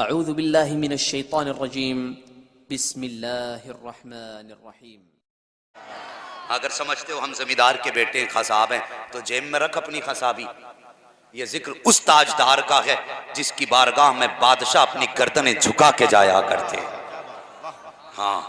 अऊज़ु बिल्लाहि मिनश शैतानिर रजीम बिस्मिल्लाहिर रहमानिर रहीम। अगर समझते हो हम जमींदार के बेटे खसाब हैं तो जेब में रख अपनी खसाबी। ये जिक्र उस ताजदार का है जिसकी बारगाह में बादशाह अपनी गर्दनें झुका के जाया करते। हाँ,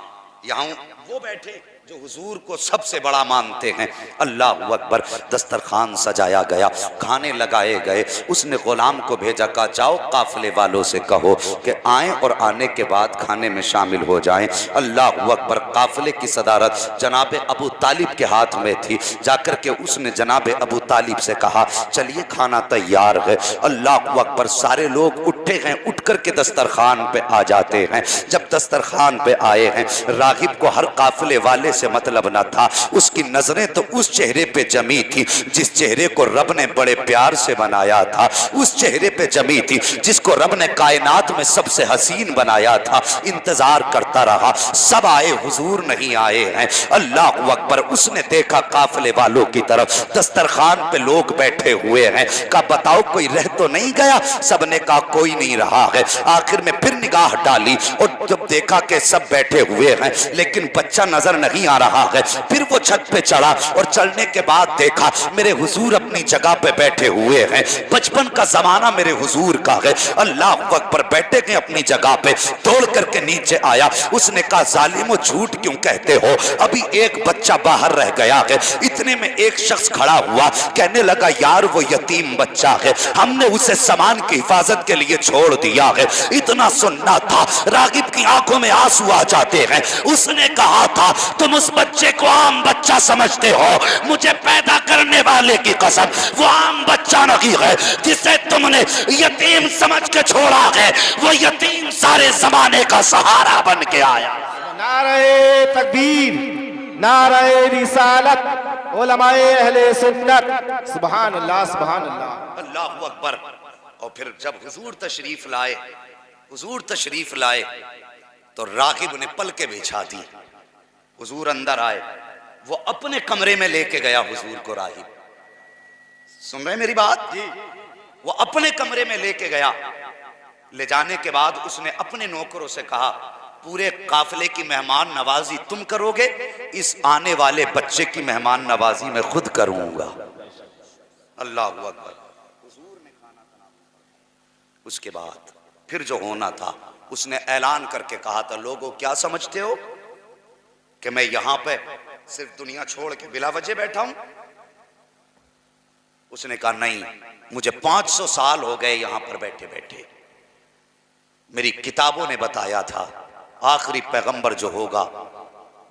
यहाँ वो बैठे जो हुजूर को सबसे बड़ा मानते हैं। अल्लाह अकबर। दस्तरखान सजाया गया, खाने लगाए गए। उसने गुलाम को भेजा, कहा जाओ काफिले वालों से कहो कि आएं और आने के बाद खाने में शामिल हो जाएं। अल्लाह अकबर। काफिले की सदारत जनाब अबू तालिब के हाथ में थी। जाकर के उसने जनाब अबू तालिब से कहा चलिए खाना तैयार है। अल्लाह अकबर। सारे लोग उठे हैं, उठ करके दस्तरखान पे आ जाते हैं। जब दस्तरखान पे आए हैं, रागिब को हर काफिले वाले से मतलब ना था। उसकी नजरें तो उस चेहरे पे जमी थी जिस चेहरे को रब ने बड़े प्यार से बनाया था, उस चेहरे पे जमी थी जिसको रब ने कायनात में सबसे हसीन बनाया था। इंतजार करता रहा, सब आए, हुजूर नहीं आए हैं। अल्लाह अकबर। उसने देखा काफिले वालों की तरफ, दस्तरखान पे लोग बैठे हुए हैं। कहा बताओ कोई रह तो नहीं गया? सबने कहा कोई नहीं रहा है। आखिर में फिर निगाह डाली और जब देखा कि सब बैठे हुए हैं लेकिन बच्चा नजर नहीं आ रहा है, फिर वो छत पे चढ़ा और चढ़ने के बाद देखा मेरे हुजूर अपनी जगह पे बैठे हुए हैं। बचपन का जमाना मेरे हुजूर का है। अल्लाह अकबर। बैठे गए अपनी जगह पे, दौड़ करके नीचे आया। उसने कहा जालिमो झूठ क्यों कहते हो, अभी एक बच्चा बाहर रह गया है। इतने में एक शख्स खड़ा हुआ, कहने लगा यार वो यतीम बच्चा है, हमने उसे सामान की हिफाजत के लिए छोड़ दिया है। इतना सुनना था, रागिब की आंखों में आंसू आ जाते हैं। उसने कहा था तुम उस बच्चे को आम बच्चा समझते हो, मुझे पैदा करने वाले की कसम वो आम बच्चा नहीं है जिसे तुमने यतीम समझ के छोड़ा है। वो यतीम सारे जमाने का सहारा बन के आया। नारे तकबीर, नारे रिसालत, उलमाए अहले सुन्नत। सुभान अल्लाह, सुभान अल्लाह, अल्लाहु अकबर। और फिर जब हुजूर तशरीफ लाए, हुजूर तशरीफ लाए तो रागिब ने पलके बिछा दी। हुजूर अंदर आए, वो अपने कमरे में लेके गया हुजूर को। रागिब सुन रहे मेरी बात जी? वो अपने कमरे में लेके गया। ले जाने के बाद उसने अपने नौकरों से कहा पूरे काफिले की मेहमान नवाजी तुम करोगे, इस आने वाले बच्चे की मेहमान नवाजी मैं खुद करूंगा। अल्लाह अकबर। हुजूर ने खाना खाना, उसके बाद फिर जो होना था उसने ऐलान करके कहा था लोगों क्या समझते हो कि मैं यहां पे सिर्फ दुनिया छोड़ के बिला वजह बैठा हूं? उसने कहा नहीं, मुझे 500 साल हो गए यहां पर बैठे बैठे। मेरी किताबों ने बताया था आखिरी पैगंबर जो होगा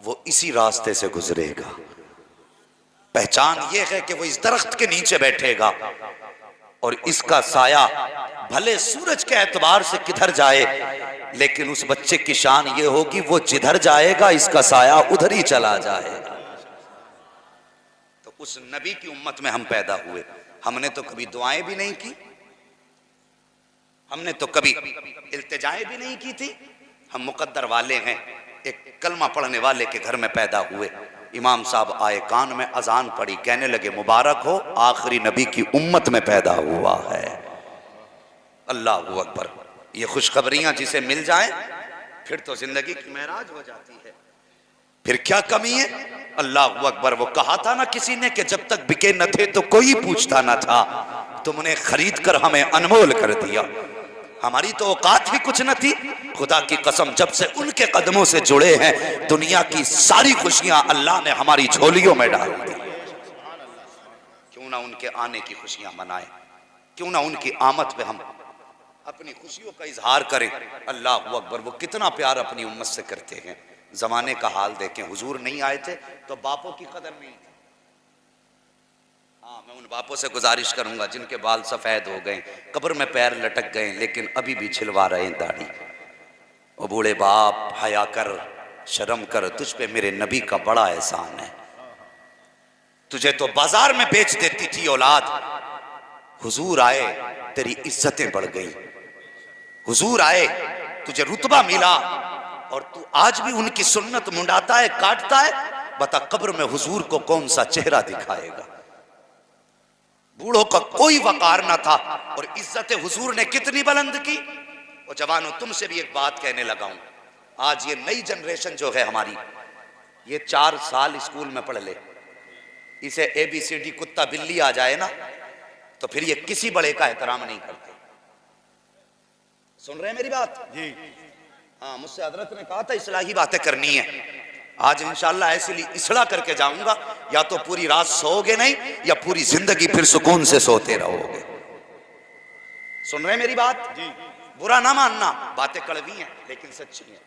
वो इसी रास्ते से गुजरेगा। पहचान ये है कि वो इस दरख्त के नीचे बैठेगा और इसका साया भले सूरज के एतबार से किधर जाए, लेकिन उस बच्चे की शान ये होगी वो जिधर जाएगा इसका साया उधर ही चला जाएगा। तो उस नबी की उम्मत में हम पैदा हुए। हमने तो कभी दुआएं भी नहीं की, हमने तो कभी इल्तिजाएं भी नहीं की थी। हम मुकद्दर वाले हैं, एक कलमा पढ़ने वाले के घर में पैदा हुए। इमाम साहब आए, कान में अजान पड़ी, कहने लगे मुबारक हो आखिरी नबी की उम्मत में पैदा हुआ है। अल्लाह अकबर। ये खुशखबरियां जिसे मिल जाए फिर तो जिंदगी की महराज हो जाती है। फिर क्या कमी है? अल्लाह अकबर। वो कहा था ना किसी ने कि जब तक बिके न थे तो कोई पूछता न था, तुमने खरीद कर हमें अनमोल कर दिया। हमारी तो औकात ही कुछ न थी। खुदा की कसम जब से उनके कदमों से जुड़े हैं दुनिया की सारी खुशियां अल्लाह ने हमारी झोलियों में डाल दी। क्यों ना उनके आने की खुशियां मनाएं, क्यों ना उनकी आमद पे हम अपनी खुशियों का इजहार करें। अल्लाह अकबर। वो कितना प्यार अपनी उम्मत से करते हैं। जमाने का हाल देखें, हुजूर नहीं आए थे तो बापों की कदर नहीं थी। हाँ, मैं उन बापों से गुजारिश करूंगा जिनके बाल सफेद हो गए, कब्र में पैर लटक गए, लेकिन अभी भी छिलवा रहे हैं दाढ़ी। ओ बूढ़े बाप हया कर, शर्म कर, तुझ पे मेरे नबी का बड़ा एहसान है। तुझे तो बाजार में बेच देती थी औलाद, हुजूर आए तेरी इज्जतें बढ़ गई। हुजूर आए तुझे रुतबा मिला और तू आज भी उनकी सुन्नत मुंडाता है, काटता है। बता कब्र में हुजूर को कौन सा चेहरा दिखाएगा? बूढ़ों का कोई वकार ना था और इज्जत हुजूर ने कितनी बुलंद की। और जवानों, तुमसे भी एक बात कहने लगा हूं, आज ये नई जनरेशन जो है हमारी, ये 4 साल स्कूल में पढ़ ले, इसे ABCD कुत्ता बिल्ली आ जाए ना तो फिर ये किसी बड़े का एहतराम नहीं करते। सुन रहे हैं मेरी बात जी? हाँ, मुझसे हजरत ने कहा था इस्लाही बातें करनी है। आज इंशाल्लाह ऐसे इसलाह करके जाऊंगा, या तो पूरी रात सोओगे नहीं या पूरी जिंदगी फिर सुकून से सोते रहोगे। सुन रहे हैं मेरी बात जी? बुरा ना मानना, बातें कड़वी हैं लेकिन सच्ची हैं।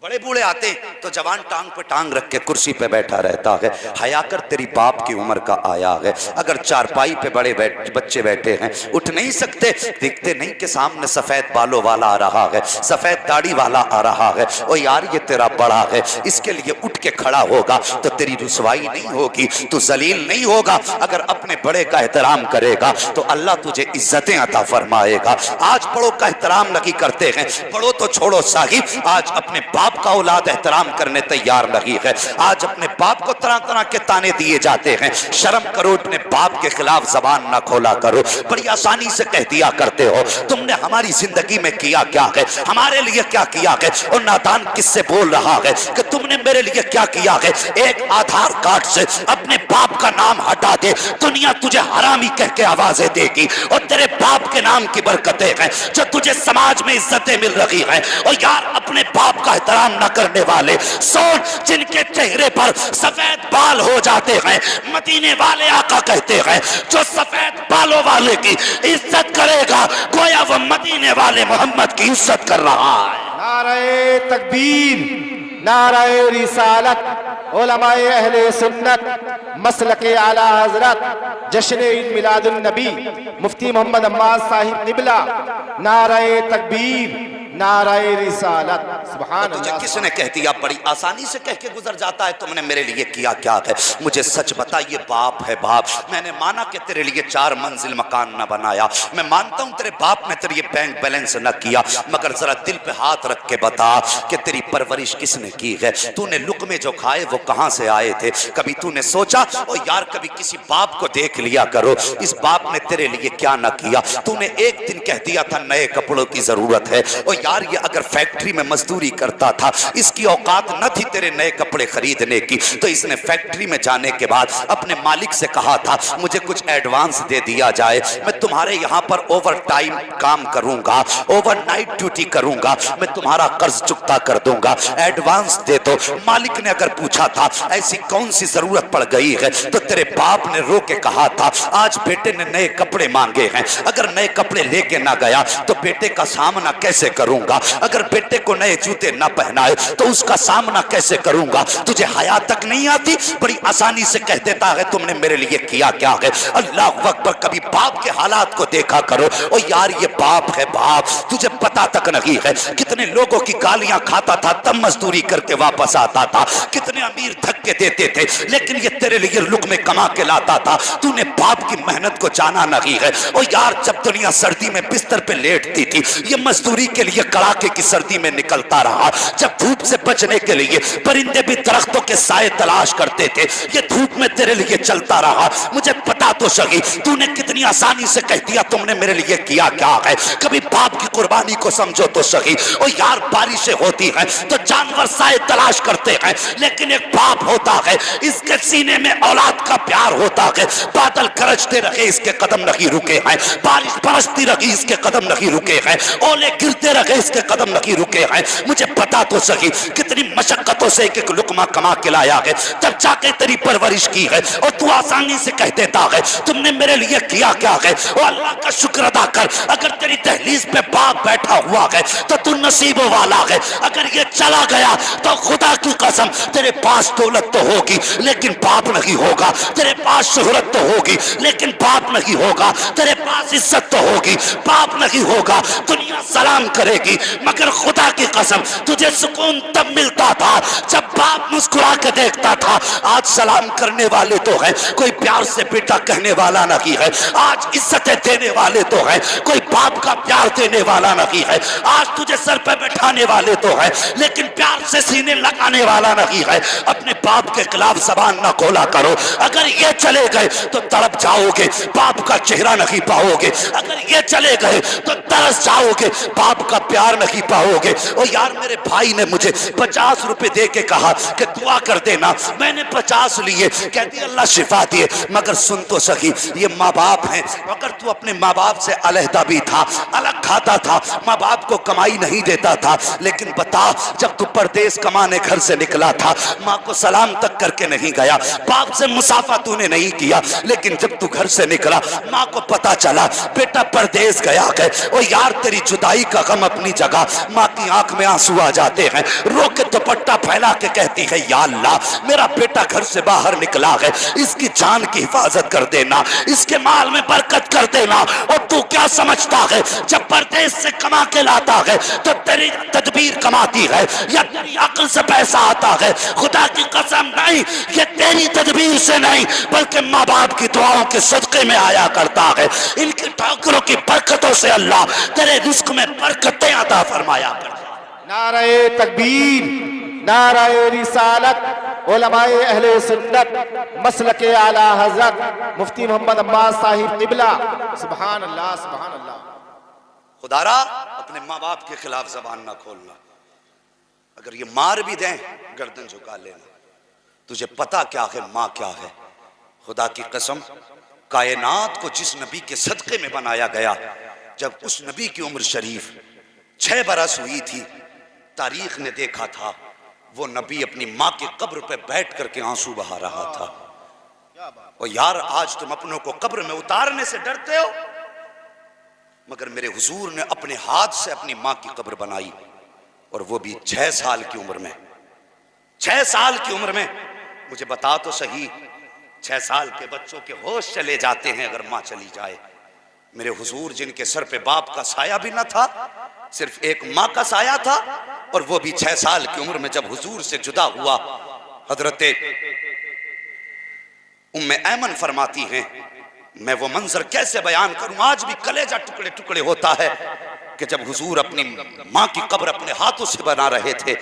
बड़े बूढ़े आते तो जवान टांग पे टांग रख के कुर्सी पे बैठा रहता है। हया कर, तेरी बाप की उम्र का आया है। अगर चारपाई पे बड़े बच्चे बैठे हैं, उठ नहीं सकते, दिखते नहीं कि सामने सफेद बालों वाला आ रहा है, सफेद दाढ़ी वाला आ रहा है। ओ यार, ये तेरा बड़ा है, इसके लिए उठ के खड़ा होगा तो तेरी रुसवाई नहीं होगी, तू जलील नहीं होगा। अगर अपने बड़े का एहतराम करेगा तो अल्लाह तुझे इज्जतें अता फरमाएगा। आज बड़ों का एहतराम नहीं करते हैं, बड़ों तो छोड़ो साहिब, आज अपने बाप का औलाद एहतराम करने तैयार नहीं है। आज अपने बाप को तरह तरह के ताने दिए जाते हैं। शर्म करो, अपने बाप के खिलाफ जबान ना खोला करो। बड़ी आसानी से कह दिया करते हो, तुमने हमारी जिंदगी में किया क्या है, हमारे लिए क्या किया है। और नादान किससे बोल रहा है कि तुमने मेरे लिए क्या किया है। एक आधार कार्ड से अपने बाप का नाम हटा दे, दुनिया तुझे हरामी कह के आवाजें देगी। और तेरे बाप के नाम की बरकतें हैं जो तुझे समाज में इज्जतें मिल रही हैं। और यार, अपने बाप का एहतराम न करने वाले, सोन जिनके चेहरे पर सफेद बाल हो जाते हैं, मदीने वाले आका कहते हैं जो सफेद बालों वाले की इज्जत करेगा गोया वो मदीने वाले मोहम्मद की इज्जत कर रहा है। नारे तकबीर, नारे रिसालत, उलमाए अहले सुन्नत, मसलके आला हजरत, जश्न ईद मिलादुन नबी, मुफ्ती मोहम्मद अम्मास साहिब निबला, नारे तकबीर, नारे रिसालत। सुभान तुझे अल्लाह। किसने कह दिया? बड़ी आसानी से कह के गुजर जाता है, तुमने मेरे लिए किया क्या है। मुझे सच बता, ये बाप है बाप। मैंने माना कि तेरे लिए 4 मंजिल मकान न बनाया, मैं मानता हूं तेरे बाप ने तेरे लिए बैंक बैलेंस न किया, मगर जरा दिल पे हाथ रख के बता कि तेरी परवरिश किसने की है। तूने लुकमे जो खाए वो कहां से आए थे? कभी तूने सोचा ओ यार कभी किसी बाप को देख लिया करो, इस बाप ने तेरे लिए क्या न किया। तूने एक दिन कह दिया था नए कपड़ों की जरूरत है। ओ यार, ये अगर फैक्ट्री में मजदूरी करता था, इसकी औकात न थी तेरे नए कपड़े खरीदने की, तो इसने फैक्ट्री में जाने के बाद अपने मालिक से कहा था मुझे कुछ एडवांस दे दिया जाए, मैं तुम्हारे यहाँ पर ओवर टाइम काम करूंगा, ओवरनाइट ड्यूटी करूंगा, मैं तुम्हारा कर्ज चुकता कर दूंगा, एडवांस दे दो। मालिक ने अगर पूछा था ऐसी कौन सी जरूरत पड़ गई है, तो तेरे बाप ने रो के कहा था आज बेटे ने नए कपड़े मांगे हैं, अगर नए कपड़े लेके ना गया तो बेटे का सामना कैसे करूंगा, अगर बेटे को नए जूते ना पहनाए तो उसका सामना कैसे करूंगा। तुझे हया तक नहीं आती, बड़ी आसानी से कह देता है तुमने मेरे लिए किया क्या है। अल्लाह अकबर, कभी बाप के हालात को देखा करो। ओ यार, ये बाप है बाप, तुझे पता तक नहीं है कितने लोगों की गालियां खाता था तब मजदूरी करके वापस आता था, कितने अमीर धक्के देते थे लेकिन ये तेरे लिए लुक़मे कमा के लाता था। तूने बाप की मेहनत को जाना नहीं है। ओ यार, जब दुनिया सर्दी में बिस्तर पे लेटती थी, ये मजदूरी के लिए कड़ाके की सर्दी में निकलता रहा। जब धूप से बचने के लिए परिंदे भी दरख्तों के साए तलाश करते थे, ये धूप में तेरे लिए चलता रहा। मुझे पता तो सही तूने कितनी आसानी से कह दिया तुमने मेरे लिए किया क्या है। कभी बाप की कुर्बानी को समझो तो सही। ओ यार, बारिशें होती हैं तो जानवर साए तलाश करते हैं, लेकिन एक बाप होता है इसके सीने में औलाद का प्यार होता है। बादल गरजते रहे इसके कदम नहीं रुके हैं, बारिश बरसती रही इसके कदम नहीं रुके हैं, ओले गिरते रहे इसके कदम नहीं रुके हैं। मुझे पता तो सही कितनी मशक्कतों से एक लुकमा कमा के लाया है, तब जाके तेरी परवरिश की है। और तू आसानी से कह देता है तुमने मेरे लिए किया क्या है। और अल्लाह का शुक्र अदा कर, अगर तेरी दहलीज पे बाप बैठा हुआ है तो तू नसीबों वाला है। अगर ये चला गया तो खुदा की कसम तेरे पास दौलत तो होगी लेकिन बाप नहीं होगा, तेरे पास शोहरत तो होगी लेकिन बाप नहीं होगा, तेरे पास इज्जत तो होगी बाप नहीं होगा, दुनिया सलाम करेगी मगर खुदा की कसम कसम तुझे सुकून तब मिलता था जब बाप मुस्कुरा के देखता था। आज सलाम करने वाले तो हैं, कोई प्यार से बेटा कहने वाला नहीं है। आज इज्जतें देने वाले तो हैं, कोई बाप का प्यार देने वाला नहीं है। आज तुझे सर पे बैठाने वाले तो हैं, लेकिन प्यार से सीने लगाने वाला नहीं है। अपने बाप के खिलाफ जबान ना खोला करो। अगर ये चले गए तो तड़प जाओगे, बाप का चेहरा नहीं पाओगे। अगर ये चले गए तो तरस जाओगे, बाप का प्यार नहीं पाओगे। और यार मेरे भाई ने मुझे 50 रुपए दे के कहा कि दुआ कर देना, मैंने 50 लिए, कहती अल्लाह शिफा दिए। मगर सुन तो सही, ये माँ बाप हैं। अगर तू अपने माँ बाप से अलहदा भी था, अलग खाता था, माँ बाप को कमाई नहीं देता था, लेकिन बता जब तू परदेश कमाने घर से निकला था, माँ को सलाम तक करके नहीं गया, बाप से मुसाफा तूने नहीं किया, लेकिन जब तू घर से निकला माँ को पता चला बेटा परदेश गया है। और यार तेरी जुदाई का गम अपनी जगह, माँ की आंख में आंसू आ जाते हैं, रो के दुपट्टा फैला के कहती है या अल्लाह मेरा बेटा घर से बाहर निकला है, इसकी जान की हिफाजत कर देना, इसके माल में बरकत कर देना। और तू क्या समझता है जब परदेश से कमा के लाता है तो तेरी तदबीर कमाती है या तेरी अक्ल से पैसा आता है? खुदा की कसम नहीं, ये तेरी तदबीर से नहीं बल्कि माँ बाप की दुआओं के सदके में आया करता है। इनकी ठोकरों की बरकतों से अल्लाह तेरे रिस्क में बरकतें अता फरमाया करता है। नारे तकबीर, नारे रिसालत, उलमाए अहले सुन्नत, मसलके आला हजरत मुफ्ती मोहम्मद अब्बास साहिब क़िबला। सुभान अल्लाह, सुभान अल्लाह। खुदारा अपने माँ बाप के खिलाफ जबान ना खोलना। अगर ये मार भी दें गर्दन झुका लेना। तुझे पता क्या है माँ क्या है? खुदा की कसम, कायनात को जिस नबी के सदक़े में बनाया गया, जब उस नबी की उम्र शरीफ 6 बरस हुई थी, तारीख ने देखा था वो नबी अपनी माँ की कब्र पे बैठ करके आंसू बहा रहा था। और यार आज तुम अपनों को कब्र में उतारने से डरते हो, मगर मेरे हुजूर ने अपने हाथ से अपनी माँ की कब्र बनाई, और वो भी 6 साल की उम्र में। 6 साल की उम्र में। मुझे बता तो सही, 6 साल के बच्चों के होश चले जाते हैं अगर माँ चली जाए। मेरे हुजूर जिनके सर पे बाप का साया भी न था, सिर्फ एक माँ का साया था, और वो भी 6 साल की उम्र में जब हुजूर से जुदा हुआ। हजरत उम्मे ऐमन फरमाती हैं, मैं वो मंजर कैसे बयान करूं, आज भी कलेजा टुकड़े टुकड़े होता है कि जब हुजूर अपनी माँ की कब्र अपने हाथों से बना रहे थे,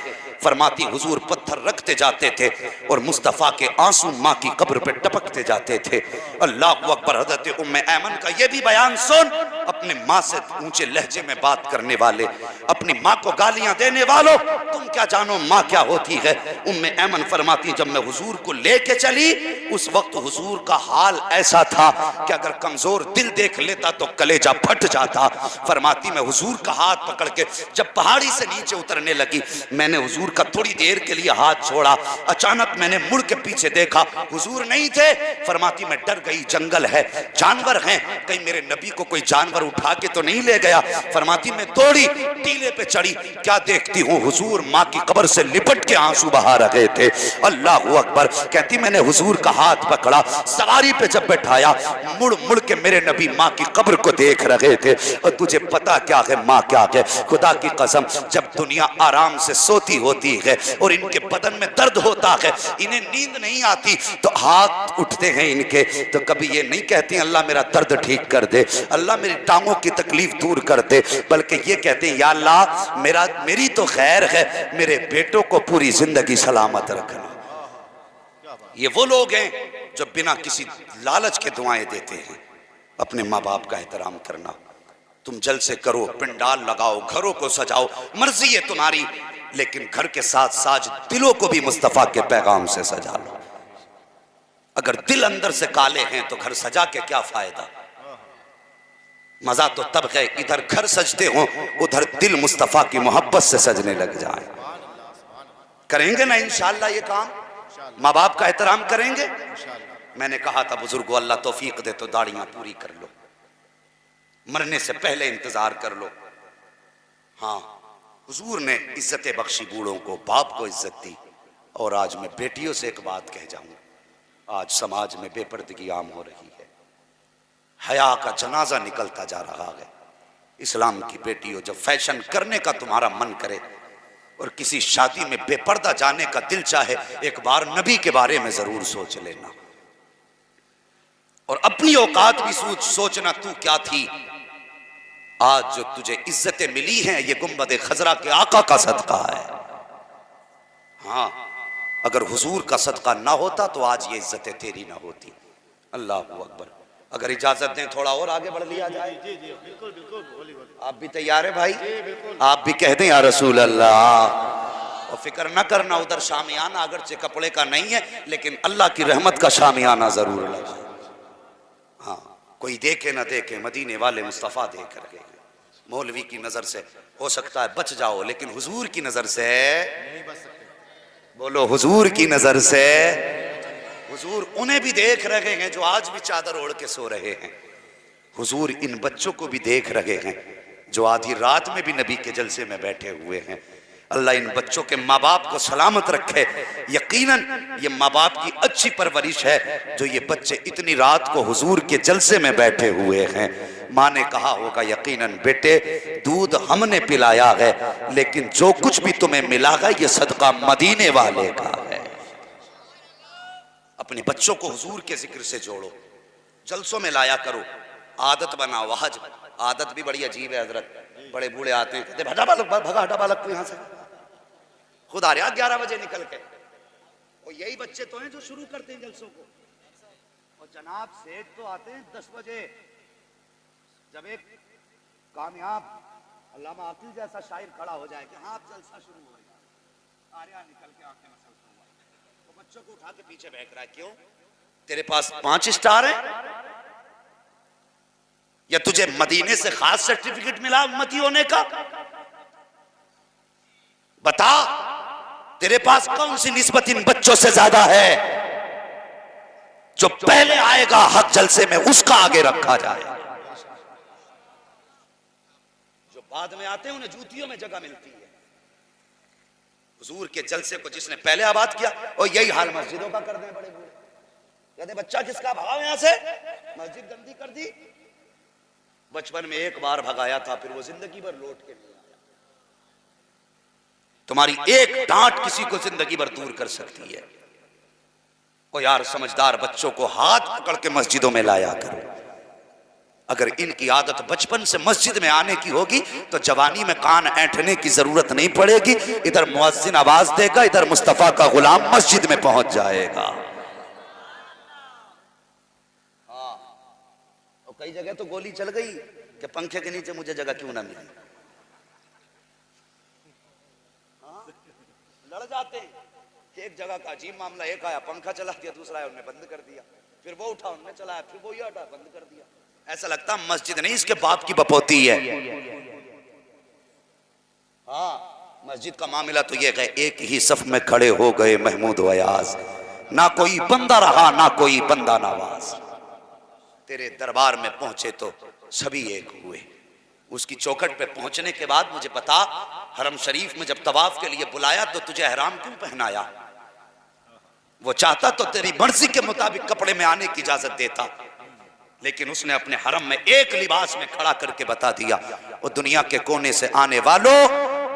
फरमाती हुजूर पत्थर रखते जाते थे और मुस्तफ़ा के आंसू माँ की कब्र पे टपकते जाते थे। अल्लाह अकबर। हज़रत उम्मे ऐमन का ये भी बयान सुन। अपने माँ से ऊंचे लहजे में बात करने वाले, अपनी माँ को गालियां देने वालों, तुम क्या जानो माँ क्या होती है। उम्मे ऐमन फरमाती जब मैं हुजूर को लेके चली, उस वक्त हुजूर का हाल ऐसा था कि अगर कमजोर दिल देख लेता तो कलेजा फट जाता। फरमाती मैं हुजूर का हाथ पकड़ के जब पहाड़ी से नीचे उतरने लगी, मैंने हुजूर का थोड़ी देर के लिए हाथ छोड़ा, अचानक मैंने मुड़ के पीछे देखा, हुजूर नहीं थे। फरमाती मैं डर गई, जंगल है, जानवर हैं, कहीं मेरे नबी को कोई जानवर उठा के तो नहीं ले गया। फरमाती मैं दौड़ी, टीले पे चढ़ी, क्या देखती हूँ हुजूर माँ की कब्र से लिपट के आंसू बहा रहे थे। अल्लाह अकबर। कहती मैंने हुजूर का हाथ पकड़ा, सवारी पे जब बैठाया, मुड़ मुड़ के मेरे नबी माँ की कब्र को देख रहे थे। और तुझे पता क्या है माँ क्या है? खुदा की कसम, जब दुनिया आराम से सोती होती है और इनके बदन में दर्द होता है, इन्हें नींद नहीं आती, तो हाथ उठते हैं इनके, तो कभी ये नहीं कहती अल्लाह मेरा दर्द ठीक कर दे, अल्लाह मेरी टांगों की तकलीफ दूर कर दे, बल्कि ये कहते हैं या अल्लाह मेरी तो खैर है, मेरे बेटों को पूरी जिंदगी सलामत रखना। ये वो लोग हैं जो बिना किसी लालच के दुआएं देते हैं। अपने माँ बाप का एहतराम करना। तुम जलसे करो, पिंडाल लगाओ, घरों को सजाओ, मर्जी है तुम्हारी, लेकिन घर के साथ साथ दिलों को भी मुस्तफा के पैगाम से सजा लो। अगर दिल अंदर से काले हैं तो घर सजा के क्या फायदा? मजा तो तब है इधर घर सजते हो, उधर दिल मुस्तफा की मोहब्बत से सजने लग जाए। करेंगे ना इंशाअल्लाह ये काम? माँ बाप का एहतराम करेंगे। मैंने कहा था बुजुर्गो अल्लाह तौफीक दे तो दाढ़ियां पूरी कर लो, मरने से पहले इंतजार कर लो। हाँ, हुजूर ने इज्जत बख्शी बूढ़ों को, बाप को इज्जत दी। और आज मैं बेटियों से एक बात कह जाऊं, आज समाज में बेपर्दगी आम हो रही है, हया का जनाजा निकलता जा रहा है। इस्लाम की बेटियों, जब फैशन करने का तुम्हारा मन करे और किसी शादी में बेपर्दा जाने का दिल चाहे, एक बार नबी के बारे में जरूर सोच लेना और अपनी औकात भी सोचना तू क्या थी। आज जो तुझे इज्जतें मिली हैं ये गुंबद खजरा के आका का सदका है। हाँ, अगर हुजूर का सदका ना होता तो आज ये इज्जतें तेरी ना होती। अल्लाह अकबर। अगर इजाजत दें थोड़ा और आगे बढ़ लिया जाए। जी जी बिल्कुल बिल्कुल। आप भी तैयार है भाई? आप भी कह दें या रसूल अल्लाह। और फिक्र ना करना, उधर शामियाना अगरचे कपड़े का नहीं है लेकिन अल्लाह की रहमत का शामियाना जरूर लगा। हाँ, कोई देखे ना देखे, मदीने वाले मुस्तफ़ा देख कर गए। मौलवी की नजर से हो सकता है बच जाओ लेकिन हुजूर की नजर से नहीं बच सकते। बोलो, हुजूर की नजर से। हुजूर उन्हें भी देख रहे हैं जो आज भी चादर ओढ़ के सो रहे हैं। हुजूर इन बच्चों को भी देख रहे हैं जो आधी रात में भी नबी के जलसे में बैठे हुए हैं। अल्लाह इन बच्चों के माँ बाप को सलामत रखे। यकीनन ये माँ बाप की अच्छी परवरिश है जो ये बच्चे इतनी रात को हुजूर के जलसे में बैठे हुए हैं। माँ ने कहा होगा यकीनन बेटे दूध हमने पिलाया है लेकिन जो कुछ भी तुम्हें मिला है ये सदका मदीने वाले का है। अपने बच्चों को हुजूर के जिक्र से जोड़ो, जलसों में लाया करो, आदत बनाओ। वहाज आदत भी बड़ी अजीब है हजरत। बड़े बूढ़े आते हैं कहते भगा हटा बालक को यहाँ से, खुद आ रहा 11 बजे निकल के। और यही बच्चे तो हैं जो शुरू करते हैं जलसों को। और जनाब सेठ तो आते हैं 10 बजे। जब एक कामयाब अल्लामा आकिल जैसा शायर खड़ा हो जाए कि हाँ अब जलसा शुरू हो गया, आर्या निकल के आंखें मसलता हुआ तो बच्चों को उठा के पीछे फेंक रहा है। क्यों? तेरे पास 5 स्टार है या तुझे मदीने से खास सर्टिफिकेट मिला उम्मती होने का? बता, तेरे पास कौन सी निस्बत इन बच्चों से ज्यादा है? जो पहले आएगा हक जलसे में उसका आगे रखा जाए, जो बाद में आते हैं उन्हें जूतियों में जगह मिलती है। हुजूर के जलसे को जिसने पहले आबाद किया और यही हाल मस्जिदों का कर दें बड़े बूढ़े। कहते बच्चा किसका भाव यहां से, मस्जिद गंदी कर दी। बचपन में एक बार भगाया था फिर वो जिंदगी भर लौट के नहीं आया। तुम्हारी एक डांट किसी को जिंदगी भर दूर कर सकती है। ओ यार, समझदार बच्चों को हाथ पकड़ के मस्जिदों में लाया करो। अगर इनकी आदत बचपन से मस्जिद में आने की होगी तो जवानी में कान ऐंठने की जरूरत नहीं पड़ेगी। इधर मुअज्जिन आवाज देगा, इधर मुस्तफा का गुलाम मस्जिद में पहुंच जाएगा। हाँ, और कई जगह तो गोली चल गई कि पंखे के नीचे मुझे जगह क्यों ना मिली। हाँ, लड़ जाते हैं। एक जगह का अजीब मामला, एक आया पंखा चला दिया, दूसरा आया उन्होंने बंद कर दिया, फिर वो उठा उन्होंने चलाया, फिर वो ये हटा बंद कर दिया। ऐसा लगता मस्जिद नहीं इसके बाप की बपोती है। हाँ, मस्जिद का मामला तो ये है, एक ही सफ में खड़े हो गए महमूद वयाज, ना कोई बंदा रहा ना कोई बंदा नवाज। तेरे दरबार में पहुंचे तो सभी एक हुए। उसकी चौखट पे पहुंचने के बाद मुझे बता, हरम शरीफ में जब तवाफ के लिए बुलाया तो तुझे एहराम क्यों पहनाया? वो चाहता तो तेरी मर्जी के मुताबिक कपड़े में आने की इजाजत देता, लेकिन उसने अपने हरम में एक लिबास में खड़ा करके बता दिया, वो दुनिया के कोने से आने वालों,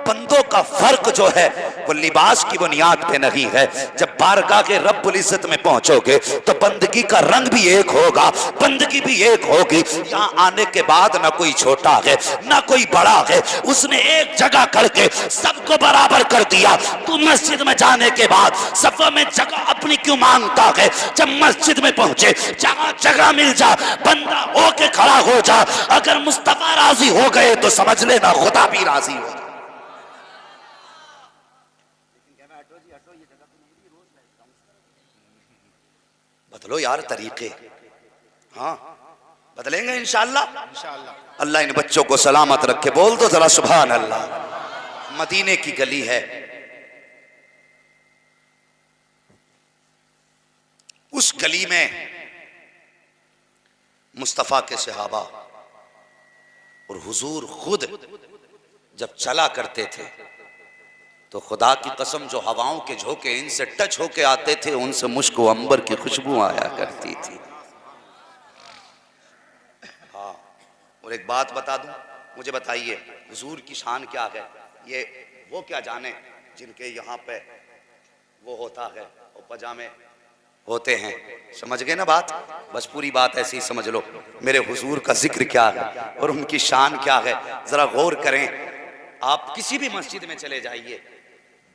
बंदों का फर्क जो है वो लिबास की बुनियाद पे नहीं है। जब बारगाह के रब्बुल इज्जत में पहुंचोगे तो बंदगी का रंग भी एक होगा, बंदगी भी एक होगी। यहाँ आने के बाद ना कोई छोटा है ना कोई बड़ा है, उसने एक जगह करके सबको बराबर कर दिया। तू मस्जिद में जाने के बाद सफा में जगह अपनी क्यों मांगता है? जब मस्जिद में पहुंचे जहां जगह मिल जा, बंदा होके खड़ा हो जा। अगर मुस्तफा राजी हो गए तो समझ लेना खुदा भी राजी हो। बदलो यार तरीके। हाँ, बदलेंगे इंशाअल्लाह। अल्लाह इन बच्चों को सलामत रखे। बोल दो जरा सुभान अल्लाह। मदीने की गली है, उस गली में मुस्तफा के सहाबा और हुजूर खुद जब चला करते थे तो खुदा की कसम जो हवाओं के झोंके इनसे टच होके आते थे उनसे मुश्क व अंबर की खुशबू आया करती थी। हाँ, और एक बात बता दूं, मुझे बताइए हुजूर की शान क्या है? ये वो क्या जाने जिनके यहाँ पे वो होता है और पजामे होते हैं, समझ गए ना बात? बस पूरी बात ऐसी ही समझ लो। मेरे हुजूर का जिक्र क्या है और उनकी शान क्या है, जरा गौर करें। आप किसी भी मस्जिद में चले जाइए,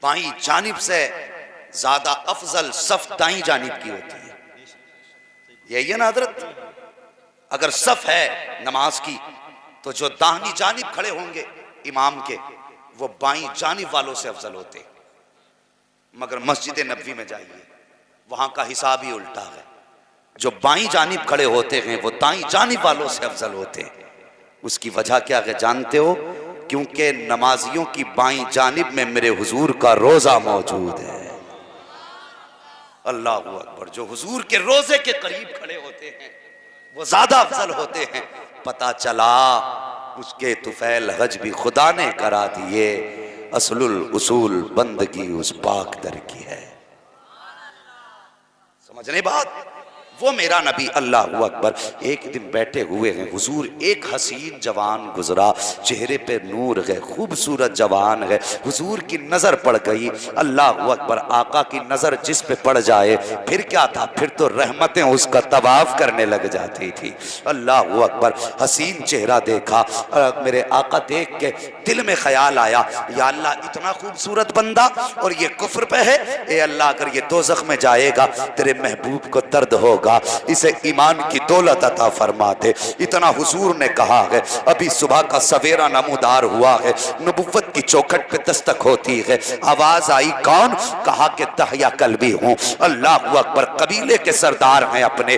बाईं जानिब से ज्यादा अफजल सफ दाईं जानिब की होती है। यही है ना हजरत? अगर सफ है नमाज की तो जो दाहिनी जानिब खड़े होंगे इमाम के, वो बाईं जानिब वालों से अफजल होते। मगर मस्जिद नबवी में जाइए, वहां का हिसाब ही उल्टा है। जो बाईं जानिब खड़े होते हैं वो दाईं जानिब वालों से अफजल होते हैं। उसकी वजह क्या है जानते हो? क्योंकि नमाजियों की बाईं जानिब में मेरे हुजूर का रोजा मौजूद है। अल्लाह अकबर। जो हुजूर के रोजे के करीब खड़े होते हैं वो ज्यादा अफजल होते हैं। पता चला उसके तुफैल हज भी खुदा ने करा दिए। असलुल उसूल बंदगी उस पाक दर की है। समझने बात? वो मेरा नबी अल्लाह अकबर एक दिन बैठे हुए हैं, हुजूर एक हसीन जवान गुजरा, चेहरे पे नूर है, खूबसूरत जवान है। हुजूर की नजर पड़ गई, अल्लाह अकबर। आका की नजर जिस पे पड़ जाए फिर क्या था, फिर तो रहमतें उसका तवाफ करने लग जाती थी। अल्लाह अकबर। हसीन चेहरा देखा, मेरे आका देख के दिल में ख्याल आया, या अल्लाह इतना खूबसूरत बंदा और ये कुफ्र पे है, ए अल्लाह अगर ये दोज़ख में जाएगा तेरे महबूब को दर्द होगा, इसे ईमान की दौलत अता फरमा दे। इतना हुजूर ने कहा है। अभी सुबह का सवेरा नमूदार हुआ है, नबुव्वत की चौखट पे दस्तक होती है। आवाज आई, कौन? कहा कि दहिया कल्बी हूं। अल्लाह अकबर। कबीले के सरदार हैं अपने।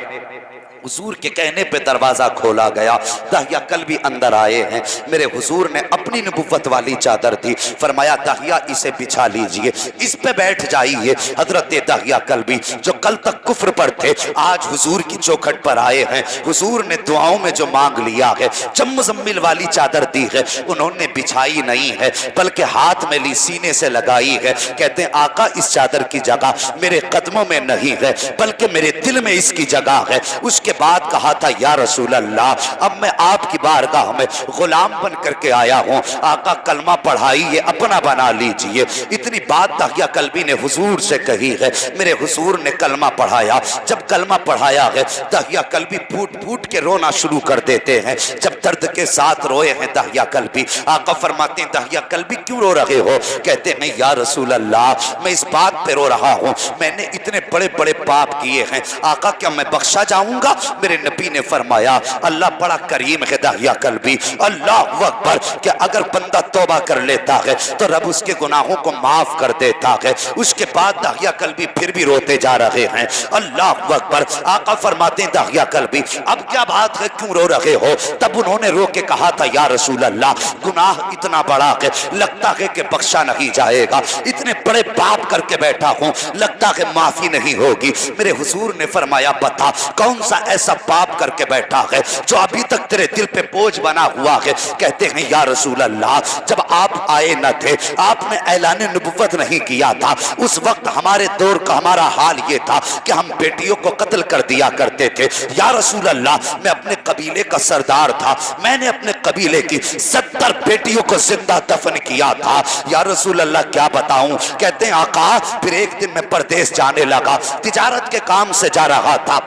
हुजूर के कहने पे दरवाजा खोला गया, दहिया कल्बी अंदर आए हैं। मेरे हुजूर ने अपनी नबुव्वत वाली चादर दी, फरमाया दहिया इसे बिछा लीजिए, इस पे बैठ जाइए। हजरत दहिया कल्बी जो कल तक कुफ्र पर थे, आज हुजूर की चौखट पर आए हैं। हुजूर ने दुआओं में जो मांग लिया है, जब मुजम्मिल वाली चादर दी है, उन्होंने बिछाई नहीं है बल्कि हाथ में ली, सीने से लगाई है। कहते हैं आका इस चादर की जगह मेरे कदमों में नहीं है बल्कि मेरे दिल में इसकी जगह है। उसके बाद कहा था, या रसूल अल्लाह, अब मैं आपकी बारगाह में गुलाम बन करके आया हूं, आका कलमा पढ़ाइए, अपना बना लीजिए। इतनी बात दहिया कल्बी ने हुजूर से कही है। मेरे हुजूर ने कलमा पढ़ाया। जब कलमा पढ़ाया है, दहिया कल्बी फूट फूट के रोना शुरू कर देते हैं। जब दर्द के साथ रोए हैं दहिया कल्बी, आका फरमाते हैं, दहिया कल्बी क्यों रो रहे हो? कहते हैं, या रसूल अल्लाह, मैं इस बात पे रो रहा हूं, मैंने इतने बड़े बड़े पाप किए हैं, आका क्या मैं बख्शा जाऊंगा? मेरे नबी ने फरमाया, अल्लाह बड़ा करीम है दहिया कल्बी। अल्लाह अकबर। कि अगर बंदा तौबा कर लेता है तो रब उसके गुनाहों को माफ कर देता है। उसके बाद दहिया कल्बी फिर भी रोते जा रहे हैं। अल्लाह अकबर। आका फरमाते हैं, दहिया कल्बी अब क्या बात है, क्यों रो रहे हो? तब उन्होंने रो के कहा था, या रसूल अल्लाह, गुनाह इतना बड़ा है, लगता है कि बख्शा नहीं जाएगा। इतने बड़े पाप करके बैठा हूं, लगता है माफी नहीं होगी। मेरे हुजूर ने फरमाया, बता कौन सा ऐसा पाप करके बैठा है जो अभी तक तेरे दिल पे बोझ बना हुआ है? कहते हैं, या रसूल अल्लाह, जब आप आए न थे, आपने ऐलान नबुव्वत नहीं किया था, उस वक्त हमारे दौर का हमारा हाल ये था कि हम बेटियों को कत्ल कर दिया करते थे। या रसूल अल्लाह, मैं अपने कबीले का सरदार था, मैंने अपने कबीले की 70 बेटियों को जिंदा दफन किया था। या रसूल अल्लाह क्या बताऊं? कहते हैं, आका फिर एक दिन मैं परदेश जाने लगा, तिजारत के काम से जा रहा था।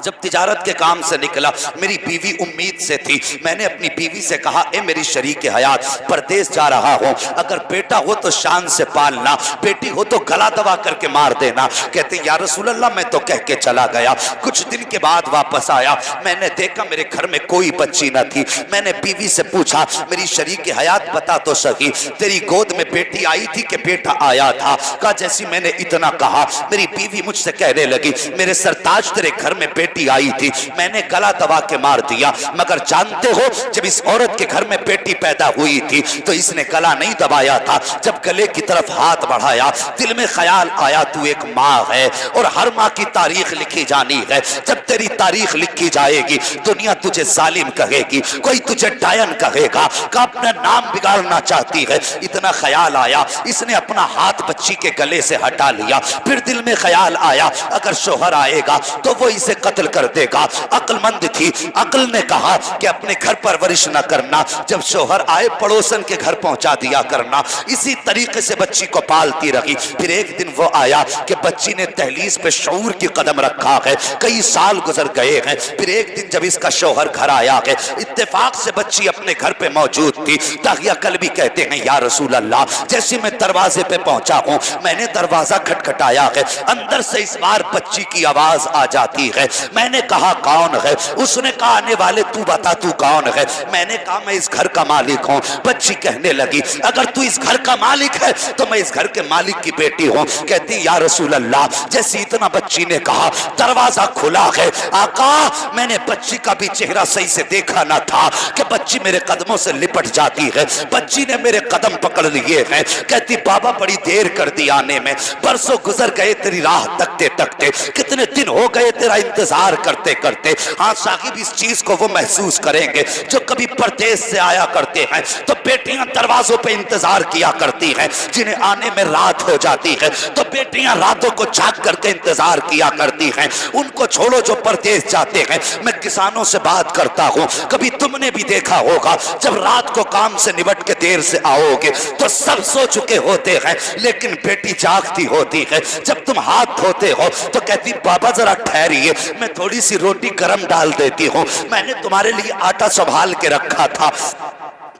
जब तिजारत के काम से निकला, मेरी बीवी उम्मीद से थी। मैंने अपनी बीवी से कहा, ए मेरी शरीक हयात, परदेश जा रहा हूं, अगर बेटा हो तो शान से पालना, बेटी हो तो गला दबा करके मार देना। कहते या रसूल अल्लाह, मैं तो कह के चला गया। कुछ दिन के बाद वापस आया, मैंने देखा मेरे घर में कोई बच्ची न थी। मैंने बीवी से पूछा, मेरी शरीक हयात बता तो सही, तेरी गोद में बेटी आई थी कि बेटा आया था? कहा जैसी मैंने इतना कहा, मेरी बीवी मुझसे कहने लगी, मेरे सरताज तेरे घर में बेटी आई थी, मैंने गला दबा के मार दिया। मगर जानते हो, जब इस औरत के घर में बेटी पैदा हुई थी तो इसने गला नहीं दबाया था। जब गले की तरफ हाथ बढ़ाया, दिल में ख्याल आया, तू एक माँ है और हर माँ की तारीख लिखी जानी है। जब तेरी तारीख लिखी जाएगी, दुनिया तुझे जालिम कहेगी, कोई तुझे डायन कहेगा, का अपना नाम बिगाड़ना चाहती है। इतना ख्याल आया, इसने अपना हाथ बच्ची के गले से हटा लिया। फिर दिल में ख्याल आया, अगर शोहर आएगा तो वो इसे कत्ल कत्ल कर देगा। अक्लमंद थी, अक्ल ने कहा कि अपने घर परवरिश न करना, जब शोहर आए पड़ोसन के घर पहुंचा दिया करना। इसी तरीके से बच्ची को पालती रही। फिर एक दिन वो आया कि बच्ची ने दहलीज पे शऊर की कदम रखा है, कई साल गुजर गए हैं। फिर एक दिन जब इसका शोहर घर आया है, इत्तेफाक से बच्ची अपने घर पे मौजूद थी। ताहिया कल्बी कहते हैं या रसूल अल्लाह, जैसे मैं दरवाजे पे पहुंचा हूं, मैंने दरवाजा खटखटाया है, अंदर से इस बार बच्ची की आवाज आ जाती है। मैंने कहा कौन है? उसने कहा आने वाले तू बता तू कौन है? मैंने कहा मैं इस घर का मालिक हूं। बच्ची कहने लगी अगर तू इस घर का मालिक है तो मैं इस घर के मालिक की बेटी हूं। कहती या रसूल अल्लाह, जैसे इतना बच्ची ने कहा दरवाजा खुला है। आका, मैंने बच्ची का भी चेहरा सही से देखा ना था कि बच्ची मेरे कदमों से लिपट जाती है। बच्ची ने मेरे कदम पकड़ लिए हैं। कहती बाबा बड़ी देर कर दी आने में, बरसों गुजर गए तेरी राह तकते तकते, कितने दिन हो गए तेरा इंतजार करते करते। हाँ साहिब, इस चीज को वो महसूस करेंगे जो कभी परदेश से आया करते हैं तो बेटियां दरवाजों पे इंतजार किया करती हैं, जिन्हें आने में रात हो जाती है तो बेटियां रातों को जाग करके इंतजार किया करती हैं। उनको छोड़ो जो परदेश जाते हैं, मैं किसानों से बात करता हूं, कभी तुमने भी देखा होगा जब रात को काम से निपट के देर से आओगे तो सब सो चुके होते हैं, लेकिन बेटी जागती होती है। जब तुम हाथ धोते हो तो कहती बाबा जरा ठहरिए, मैं थोड़ी सी रोटी गरम डाल देती हूँ, मैंने तुम्हारे लिए आटा संभाल के रखा था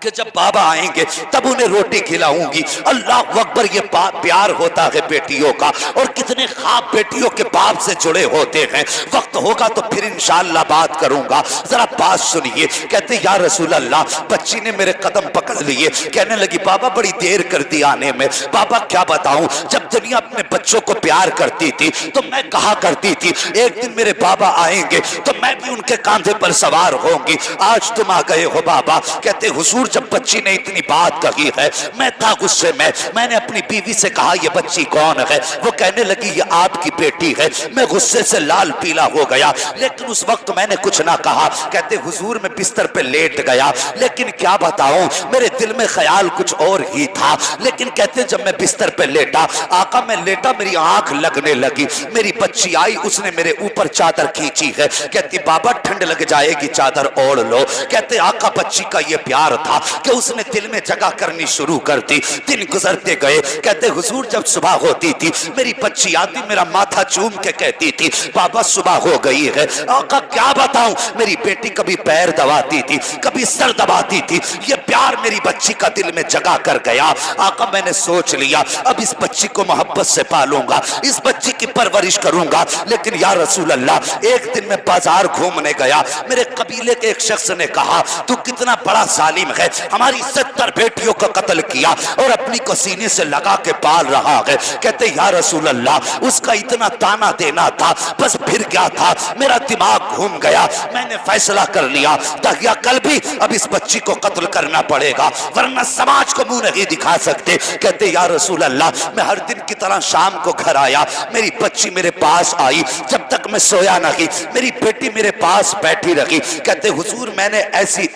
कि जब बाबा आएंगे तब उन्हें रोटी खिलाऊंगी। अल्लाह अकबर, ये प्यार होता है बेटियों का। और कितने ख्वाब बेटियों के बाप से जुड़े होते हैं। वक्त होगा तो फिर इंशाअल्लाह बात करूंगा, जरा बात सुनिए। कहते या रसूल अल्लाह, बच्ची ने मेरे कदम पकड़ लिए, कहने लगी बाबा बड़ी देर कर दी आने में। बाबा क्या बताऊं, जब दुनिया अपने बच्चों को प्यार करती थी तो मैं कहा करती थी एक दिन मेरे बाबा आएंगे तो मैं भी उनके कांधे पर सवार होंगी। आज तुम आ गए हो बाबा। कहते हुजूर, जब बच्ची ने इतनी बात कही है मैं था गुस्से में, मैंने अपनी बीवी से कहा ये बच्ची कौन है? वो कहने लगी ये आपकी बेटी है। मैं गुस्से से लाल पीला हो गया, लेकिन उस वक्त मैंने कुछ ना कहा। कहते हुजूर, मैं बिस्तर पे लेट गया, लेकिन क्या बताऊं मेरे दिल में ख्याल कुछ और ही था। लेकिन कहते जब मैं बिस्तर पे लेटा, आका मैं लेटा, मेरी आंख लगने लगी, मेरी बच्ची आई, उसने मेरे ऊपर चादर खींची है। कहती बाबा ठंड लग जाएगी, चादर ओढ़ लो। कहते आका बच्ची का ये प्यार था कि उसने दिल में जगह करनी शुरू कर दी। दिन गुजरते गए। कहते हुजूर, जब सुबह होती थी मेरी बच्ची आती, मेरा माथा चूम के कहती थी बाबा सुबह हो गई है। आका क्या बताऊं, मेरी बेटी कभी पैर दबाती थी, कभी सर दबाती थी। ये प्यार मेरी बच्ची का दिल में जगह कर गया। आका मैंने सोच लिया अब इस बच्ची को मोहब्बत से पालूंगा, इस बच्ची की परवरिश करूंगा। लेकिन या रसूल अल्लाह, एक दिन मैं बाजार घूमने गया, मेरे कबीले के एक शख्स ने कहा तू कितना बड़ा जालिम है, हमारी 70 बेटियों का कत्ल किया और अपनी को सीने से लगा के पाल रहा है। कहते या रसूल अल्लाह, उसका इतना ताना देना था, बस फिर क्या था, मेरा दिमाग घूम गया। मैंने फैसला कर लिया ताकि कल भी अब इस बच्ची को कत्ल करना पड़ेगा, वरना समाज को मुंह नहीं दिखा सकते। कहते या रसूल अल्लाह, मैं हर दिन की तरह शाम को घर आया, मेरी बच्ची मेरे पास आई, जब तक मैं सोया नहीं मेरी बेटी मेरे पास बैठी रही। कहते हुजूर, मैंने ऐसी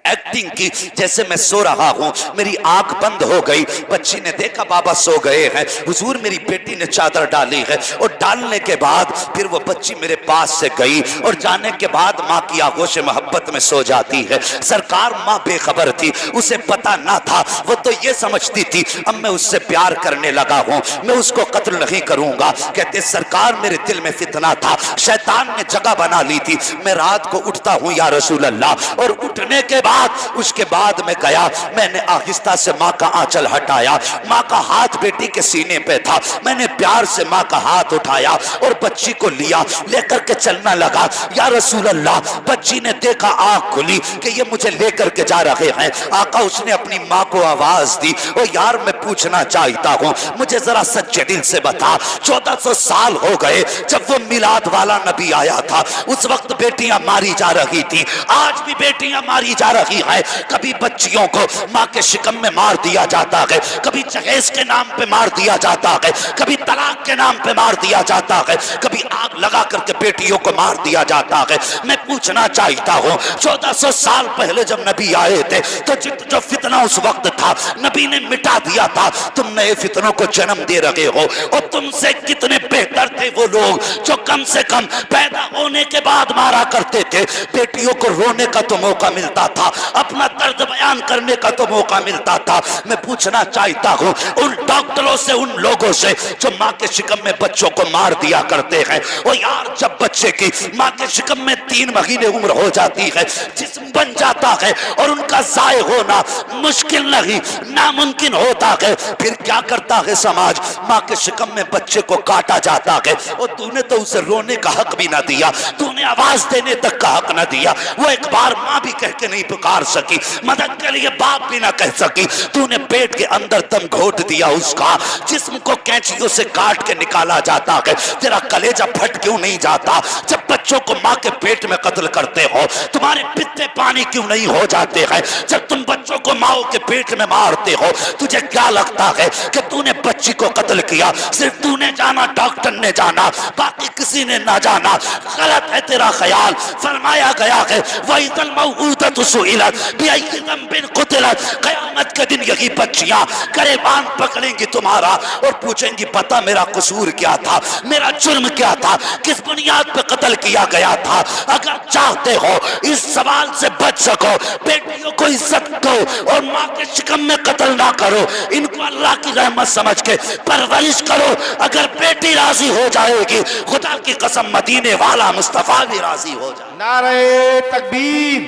एक्टिंग की जैसे मैं सो रहा हूं, मेरी आंख बंद हो गई। बच्ची ने देखा बाबा सो गए हैं। हुजूर, मेरी बेटी ने चादर डाली है और डालने के बाद फिर वो बच्ची मेरे पास से गई और जाने के बाद माँ की आगोश मोहब्बत में सो जाती है। सरकार, माँ बेखबर थी, उसे पता ना था, वो तो ये समझती थी अब मैं उससे प्यार करने लगा हूं, मैं उसको कत्ल नहीं करूंगा। कहते सरकार, मेरे दिल में फितना था, शैतान ने जगह बना ली थी। मैं रात को उठता हूं या रसूल अल्लाह, और उठने के बाद उसके बाद मैं गया, मैंने आहिस्ता से माँ का आंचल हटाया, माँ का हाथ बेटी के सीने पे था, मैंने प्यार से माँ का हाथ उठाया और बच्ची को लिया, लेकर के चलना लगा। या रसूल अल्लाह, बच्ची ने देखा, आंख खुली कि ये मुझे लेकर के जा रहे हैं। आका, उसने अपनी माँ को आवाज दी, ओ यार मैं पूछना चाहता हूँ, मुझे जरा सच्चे दिल से बता, 1400 साल हो गए जब वो मिलाद वाला नबी आया था, उस वक्त बेटियां मारी जा रही थी, आज भी बेटियां मारी जा रही रही है। कभी बच्चियों को माँ के शिकम में मार दिया जाता है, कभी जहेज के नाम पे मार दिया जाता है, कभी तलाक के नाम पे मार दिया जाता है, कभी आग लगा करके बेटियों को मार दिया जाता है। मैं पूछना चाहता हूँ 1400 साल पहले जब नबी आए थे तो जो फितना उस वक्त था नबी ने मिटा दिया था, तुम नए फितनों को जन्म दे रहे हो। और तुमसे कितने बेहतर थे वो लोग जो कम से कम पैदा होने के बाद मारा करते थे। बेटियों को रोने का तो मौका मिलता था, अपना दर्द बयान करने का तो मौका मिलता था। मैं पूछना चाहता हूँ उन डॉक्टरों से, उन लोगों से जो माँ के शिकम में बच्चों को मार दिया करते हैं, और यार जब बच्चे की माँ के शिकम में 3 महीने उम्र हो जाती है, जिस्म बन जाता है और उनका जाय होना मुश्किल नहीं नामुमकिन होता है, फिर क्या करता है समाज? माँ के शिकम में बच्चे को काटा जाता है और तूने तो उसे रोने का हक भी ना दिया, तूने आवाज देने तक का हक ना दिया। वो एक बार माँ भी कह के नहीं पुकार सकी, मदद के लिए बाप भी ना कह सकी। तूने पेट के अंदर दम घोट दिया उसका, जिस्म को कैंचियों से काट के निकाला जाता है। तेरा कलेजा फट क्यों नहीं जाता जब बच्चों को माँ के पेट में कत्ल करते हो? तुम्हारे पित्ते पानी क्यों नहीं हो जाते हैं जब तुम बच्चों को माओ के पेट में मारते हो? तुझे क्या लगता है कि तूने बच्ची को कत्ल किया, सिर्फ तूने जाना, डॉक्टर ने जाना, बाकी किसी ने ना जाना? गलत है तेरा ख्याल। फरमाया गया है वइज़ल मौऊदतु सुइलत बिअय्यि ज़ंबिन क़ुतिलत, क़यामत के दिन यही बच्चियां गरेबान पकड़ेंगी तुम्हारा और पूछेंगी पता मेरा कसूर क्या था, मेरा जुर्म क्या था, किस बुनियाद पे कत्ल किया गया था। अगर चाहते हो इस सवाल से बच सको, बेटियों को इज्जत दो और माँ के शिकम में कत्ल ना करो, इनको अल्लाह की रहमत समझ के परवरिश करो। अगर बेटी राजी हो जाएगी, खुदा की कसम मदीने वाला मुस्तफा भी राजी हो जाए। नारे तकबीर,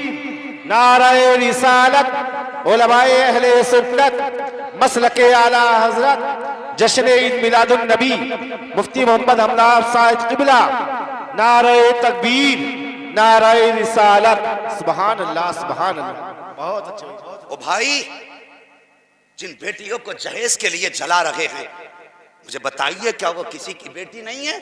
नारे रिसालत, उलमाए अहले सुन्नत, मसलके आला हजरत, जश्न ईद मिलादुन नबी मुफ्ती मोहम्मद हमदार साहिब किबला, नारे तकबीर, नारे रिसालत, सुभान अल्लाह, सुभान अल्लाह। बहुत अच्छे। ओ भाई, जिन बेटियों को जहेज के लिए जला रहे हैं, मुझे बताइए क्या वो किसी की बेटी नहीं है?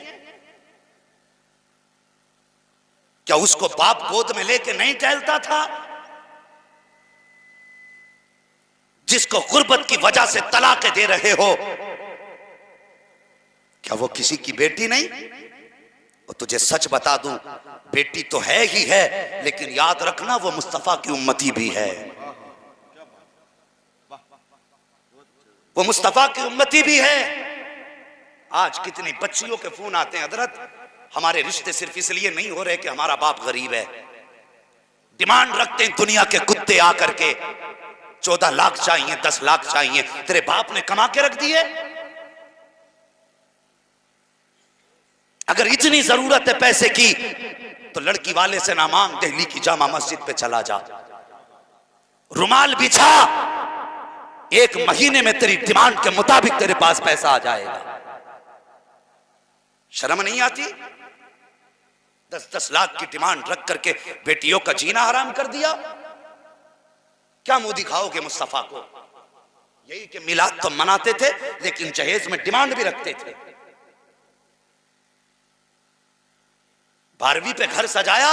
क्या उसको बाप गोद में लेके नहीं टहलता था? जिसको गुर्बत की वजह से तलाक दे रहे हो, क्या वो किसी की बेटी नहीं? और तुझे सच बता दूं, बेटी तो है ही है, लेकिन याद रखना वो मुस्तफा की उम्मती भी है। वो मुस्तफा की उम्मती भी है। आज कितनी बच्चियों के फोन आते हैं, हजरत हमारे रिश्ते सिर्फ इसलिए नहीं हो रहे कि हमारा बाप गरीब है। डिमांड रखते हैं दुनिया के कुत्ते आकर के, 14 लाख चाहिए, 10 लाख चाहिए। तेरे बाप ने कमा के रख दिए? अगर इतनी जरूरत है पैसे की तो लड़की वाले से ना मांग, दिल्ली की जामा मस्जिद पे चला जा, रुमाल बिछा, 1 महीने में तेरी डिमांड के मुताबिक तेरे पास पैसा आ जाएगा। शर्म नहीं आती? 10-10 लाख की डिमांड रख करके बेटियों का जीना हराम कर दिया। क्या मुंह दिखाओगे मुस्तफा को? यही कि मिलाद तो मनाते थे लेकिन जहेज में डिमांड भी रखते थे। 12वीं पे घर सजाया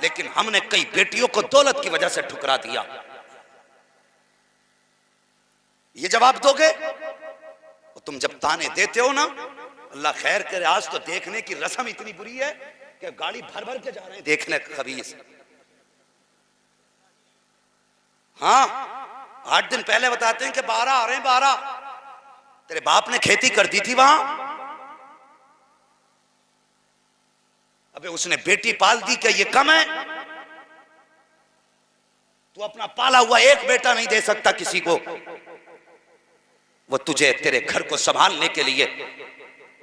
लेकिन हमने कई बेटियों को दौलत की वजह से ठुकरा दिया। ये जवाब दोगे? और तुम जब ताने देते हो ना, अल्लाह खैर करे, आज तो देखने की रस्म इतनी बुरी है कि गाड़ी भर भर के जा रहे हैं देखने खबीस। हाँ, 8 दिन पहले बताते हैं कि 12 आ रहे हैं, 12। तेरे बाप ने खेती कर दी थी वहां? अबे उसने बेटी पाल दी, क्या ये कम है? तू अपना पाला हुआ एक बेटा नहीं दे सकता किसी को? वो तुझे तेरे घर को संभालने के लिए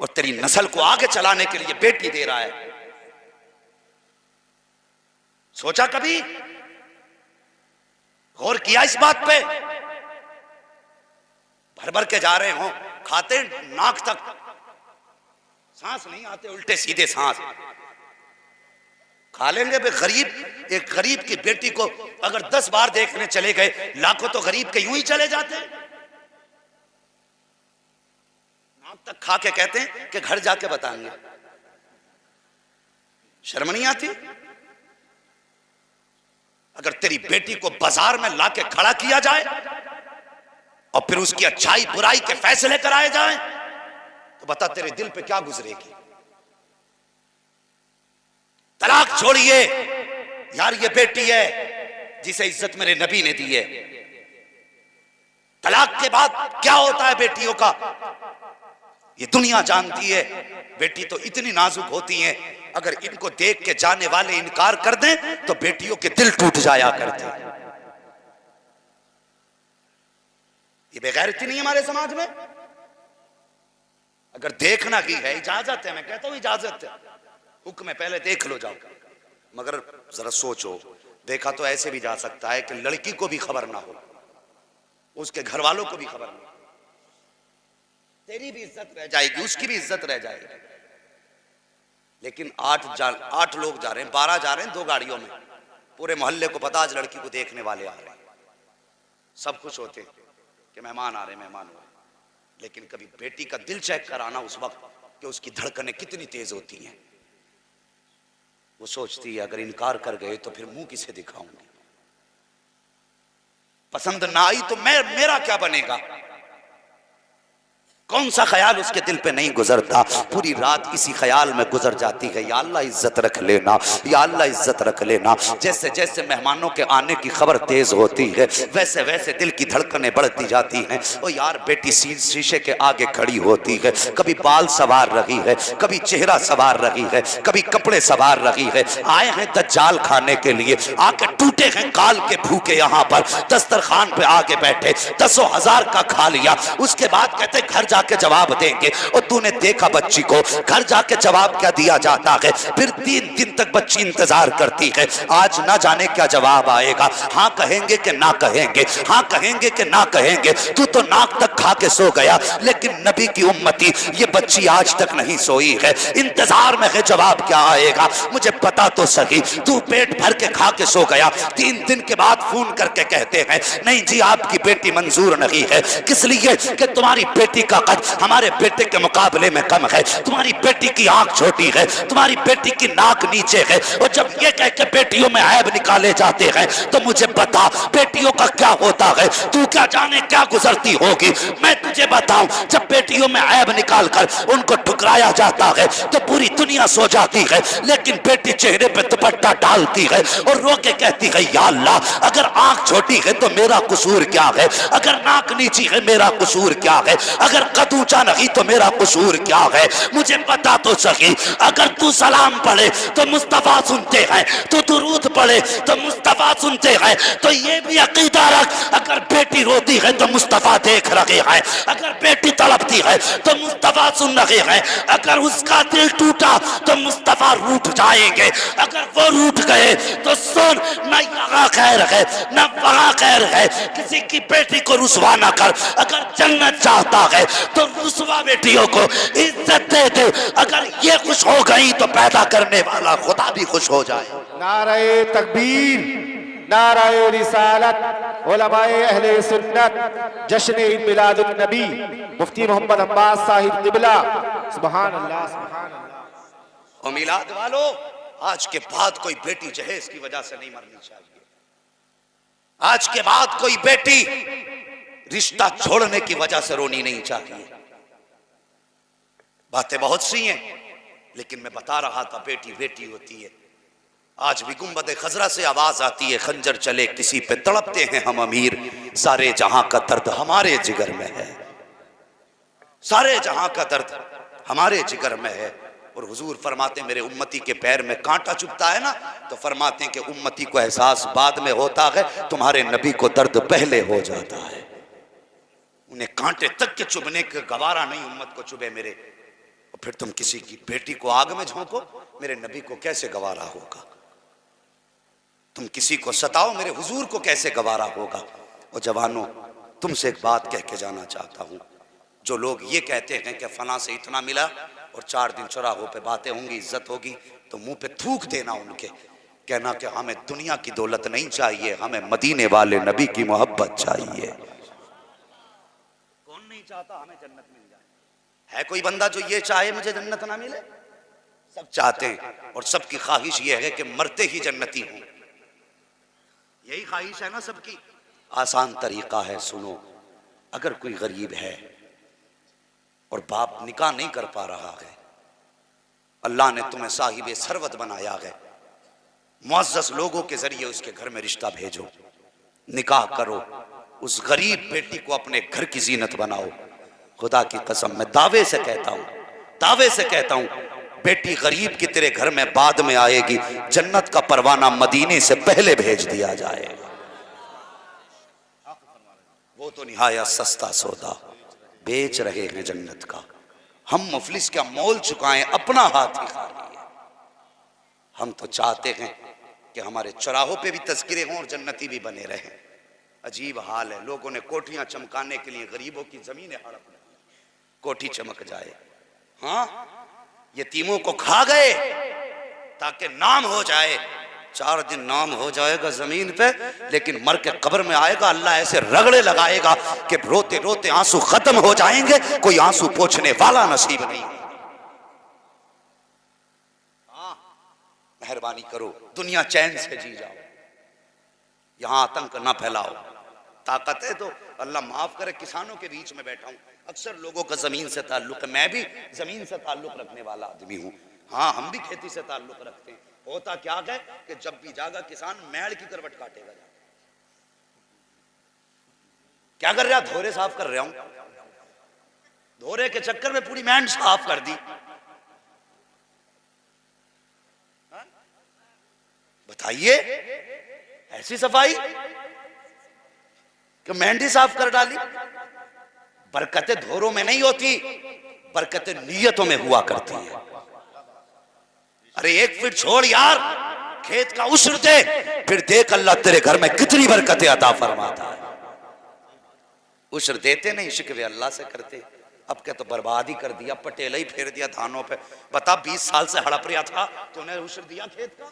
और तेरी नस्ल को आगे चलाने के लिए बेटी दे रहा है। सोचा कभी? गौर किया इस बात पे? भर भर के जा रहे हो, खाते नाक तक, सांस नहीं आते, उल्टे सीधे सांस खा लेंगे। बे गरीब, एक गरीब की बेटी को अगर 10 बार देखने चले गए, लाखों तो गरीब के यूं ही चले जाते। नाक तक खा के कहते हैं कि घर जाके बताएंगे। शर्म नहीं आती? अगर तेरी बेटी को बाजार में लाके खड़ा किया जाए और फिर उसकी अच्छाई बुराई के फैसले कराए जाएं, तो बता तेरे दिल पे क्या गुजरेगी। तलाक छोड़िए यार, ये बेटी है जिसे इज्जत मेरे नबी ने दी है। तलाक के बाद क्या होता है बेटियों का, ये दुनिया जानती है। बेटी तो इतनी नाजुक होती हैं, अगर इनको देख के जाने वाले इनकार कर दें तो बेटियों के दिल टूट जाया करते हैं। ये बेगैरती नहीं है हमारे समाज में। अगर देखना की है, इजाजत है, मैं कहता हूं इजाजत है, हुक्म है, पहले देख लो जाओ। मगर जरा सोचो, देखा तो ऐसे भी जा सकता है कि लड़की को भी खबर ना हो, उसके घर वालों को भी खबर ना हो, तेरी भी इज्जत रह जाएगी, उसकी भी इज्जत रह जाएगी। लेकिन 8 लोग जा रहे हैं, 12 जा रहे हैं 2 गाड़ियों में, पूरे मोहल्ले को पता आज लड़की को देखने वाले आ रहे हैं, सब खुश होते हैं कि मेहमान आ रहे हैं, मेहमान हो रहे हैं। लेकिन कभी बेटी का दिल चेक कराना उस वक्त कि उसकी धड़कनें कितनी तेज होती हैं। वो सोचती है अगर इनकार कर गए तो फिर मुंह किसे दिखाऊंगी, पसंद ना आई तो मेरा क्या बनेगा। कौन सा ख्याल उसके दिल पे नहीं गुजरता, पूरी रात इसी ख्याल में गुजर जाती है, या अल्लाह इज्जत रख लेना, या अल्लाह इज्जत रख लेना। जैसे जैसे मेहमानों के आने की खबर तेज होती है, वैसे वैसे दिल की धड़कनें बढ़ती जाती हैं। ओ यार, बेटी शीशे के आगे खड़ी होती है, कभी बाल सवार रही है, कभी चेहरा सवार रही है, कभी कपड़े सवार रही है। आए हैं दज्जाल खाने के लिए, आके टूटे हैं काल के भूखे, यहाँ पर दस्तरखान पे आके बैठे, 10,000 का खा लिया, उसके बाद कहते घर जाके जवाब देंगे। और तूने देखा बच्ची को, घर जाके जवाब क्या दिया जाता है, फिर 3 दिन तक बच्ची इंतजार करती है, आज ना जाने क्या जवाब आएगा। हाँ कहेंगे कि ना कहेंगे, हाँ कहेंगे कि ना कहेंगे। तू तो नाक तक खा के सो गया, लेकिन नबी की उम्मती ये बच्ची आज तक नहीं सोई है, इंतजार में है जवाब क्या आएगा। मुझे पता तो सही, तू पेट भर के खा के सो गया, 3 दिन के बाद फोन करके कहते हैं नहीं जी आपकी बेटी मंजूर नहीं है। किस लिए कि तुम्हारी बेटी का कद हमारे बेटे के मुकाबले में कम है, तुम्हारी बेटी की आंख छोटी है, तुम्हारी बेटी की नाक नीचे है। और जब ये कह के बेटियों में ऐब निकाले जाते हैं तो मुझे बता बेटियों का क्या होता है, तू क्या जाने क्या गुजरती होगी। मैं तुझे बताऊं, जब बेटियों में ऐब निकाल कर उनको ठुकराया जाता है तो पूरी दुनिया सो जाती है, लेकिन बेटी चेहरे पे दुपट्टा डालती है और रो के कहती है या अल्लाह अगर आंख छोटी है तो मेरा कसूर क्या है, अगर नाक नीची है मेरा कसूर क्या है, अगर कद ऊंचा नहीं तो मेरा कसूर क्या है। मुझे पता तो सही, अगर तू सलाम पढ़े तो मुस्तफा सुनते हैं, तू दुरूद पढ़े तो मुस्तफा सुनते हैं। तो ये भी अकीदा रख, अगर बेटी रोती है तो मुस्तफा देख रहे हैं, अगर बेटी तड़पती है तो मुस्तफा सुन रहे हैं, अगर उसका दिल टूटा तो मुस्तफा रूठ जाएंगे, अगर वो रूठ गए तो सुन न यहाँ खैर है न वहाँ खैर है। किसी की बेटी को रुसवा न कर, अगर जन्नत चाहता है तो रुसवा बेटियों को इज्जत दे दे। अगर ये खुश हो गई तो पैदा करने वाला खुदा भी खुश हो जाए। नारे तकबीर, नारे रिसालत, उलमाए अहले सुन्नत, जश्न ईद मिलादुन नबी मुफ्ती मोहम्मद अब्बास साहिब क़िबला। सुभान अल्लाह, सुभान अल्लाह। और मिलाद वालों, आज के बाद कोई बेटी जहेज की वजह से नहीं मरनी चाहिए। आज के बाद कोई बेटी रिश्ता छोड़ने की वजह से रोनी नहीं चाहिए। बातें बहुत सी हैं, लेकिन मैं बता रहा था बेटी बेटी होती है। आज भी गुंबद खजरा से आवाज आती है खंजर चले किसी पे तड़पते हैं हम अमीर, सारे जहां का दर्द हमारे जिगर में है, सारे जहां का दर्द हमारे जिगर में है। और हुजूर फरमाते मेरे उम्मती के पैर में कांटा चुभता है ना, तो फरमाते हैं कि उम्मती को एहसास बाद में होता है, तुम्हारे नबी को दर्द पहले हो जाता है। उन्हें कांटे तक के चुभने का गवारा नहीं उम्मत को चुभे मेरे, और फिर तुम किसी की बेटी को आग में झोंको, मेरे नबी को कैसे गवारा होगा। तुम किसी को सताओ, मेरे हुजूर को कैसे गवारा होगा। और जवानों, तुमसे एक बात कह के जाना चाहता हूं, जो लोग ये कहते हैं कि फलां से इतना मिला और 4 दिन चौराहों पे बातें होंगी, इज्जत होगी, तो मुंह पे थूक देना उनके, कहना कि हमें दुनिया की दौलत नहीं चाहिए, हमें मदीने वाले नबी की मोहब्बत चाहिए। कौन नहीं चाहता हमें जन्नत मिल जाए। है कोई बंदा जो ये चाहे मुझे जन्नत ना मिले? सब चाहते हैं, और सबकी ख्वाहिश ये है कि मरते ही जन्नती हों। यही ख्वाहिश है ना सबकी। आसान तरीका है, सुनो। अगर कोई गरीब है और बाप निकाह नहीं कर पा रहा है, अल्लाह ने तुम्हें साहिब सरवत बनाया है, मुअज़्ज़ज़ लोगों के जरिए उसके घर में रिश्ता भेजो, निकाह करो, उस गरीब बेटी को अपने घर की जीनत बनाओ। खुदा की कसम मैं दावे से कहता हूं, दावे से कहता हूं, बेटी गरीब की तेरे घर में बाद में आएगी, जन्नत का परवाना मदीने से पहले भेज दिया जाएगा। वो तो निहायत सस्ता सौदा बेच रहे हैं जन्नत का। हम मुफलिस का मोल चुकाएं, अपना हाथ ही खाली है। हम तो चाहते हैं कि हमारे चौराहों पे भी तज़किरे हों और जन्नती भी बने रहें। अजीब हाल है, लोगों ने कोठियां चमकाने के लिए गरीबों की जमीनें हड़प ली, कोठी चमक जाए। हाँ, यतीमों को खा गए ताकि नाम हो जाए। 4 दिन नाम हो जाएगा जमीन पे, लेकिन मर के कब्र में आएगा, अल्लाह ऐसे रगड़े लगाएगा कि रोते रोते आंसू खत्म हो जाएंगे, कोई आंसू पोंछने वाला नसीब नहीं। हाँ, मेहरबानी करो, दुनिया चैन से जी जाओ, यहां आतंक ना फैलाओ। ताकत है तो अल्लाह माफ करे, किसानों के बीच में बैठा हूं, अक्सर लोगों का जमीन से ताल्लुक है, मैं भी जमीन से ताल्लुक रखने वाला आदमी हूं। हाँ, हम भी खेती से ताल्लुक रखते हैं। होता क्या है कि जब भी जागा किसान मैड़ की करवट काटेगा। क्या कर रहा? धोरे साफ कर रहा हूं, धोरे के चक्कर में पूरी मैंड साफ कर दी। बताइए, ऐसी सफाई कि मेहंदी साफ कर डाली। बरकतें धोरों में नहीं होती, बरकतें नीयतों में हुआ करती है। अरे 1 फीट छोड़ यार, खेत का उस्र दे, फिर देख अल्लाह तेरे घर में कितनी बरकतें अता फरमाता है। उस्र देते नहीं, शिकवे अल्लाह से करते। अब क्या तो बर्बाद ही कर दिया, पटेला ही फेर दिया धानों पे। बता, 20 साल से हड़प रहा था, तूने उस्र दिया खेत का?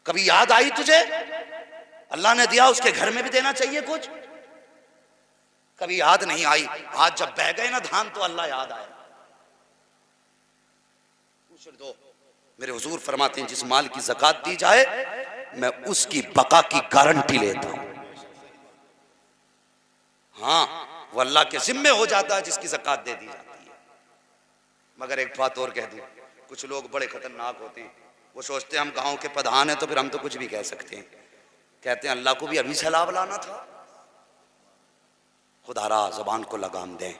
कभी याद आई तुझे? अल्लाह ने दिया, उसके घर में भी देना चाहिए कुछ। कभी याद नहीं आई। आज जब बह गए ना धान तो अल्लाह याद आया। दो, मेरे हुजूर फरमाते हैं जिस माल की ज़कात दी जाए मैं उसकी बका की गारंटी लेता हूं। हाँ, वो अल्लाह के जिम्मे हो जाता है जिसकी ज़कात दे दी जाती है। मगर एक बात और कह दूं, कुछ लोग बड़े खतरनाक होते हैं। वो सोचते हैं हम गांव के प्रधान हैं तो फिर हम तो कुछ भी कह सकते हैं। कहते हैं अल्लाह को भी अभी सैलाब लाना था। खुदारा ज़बान को लगाम दें,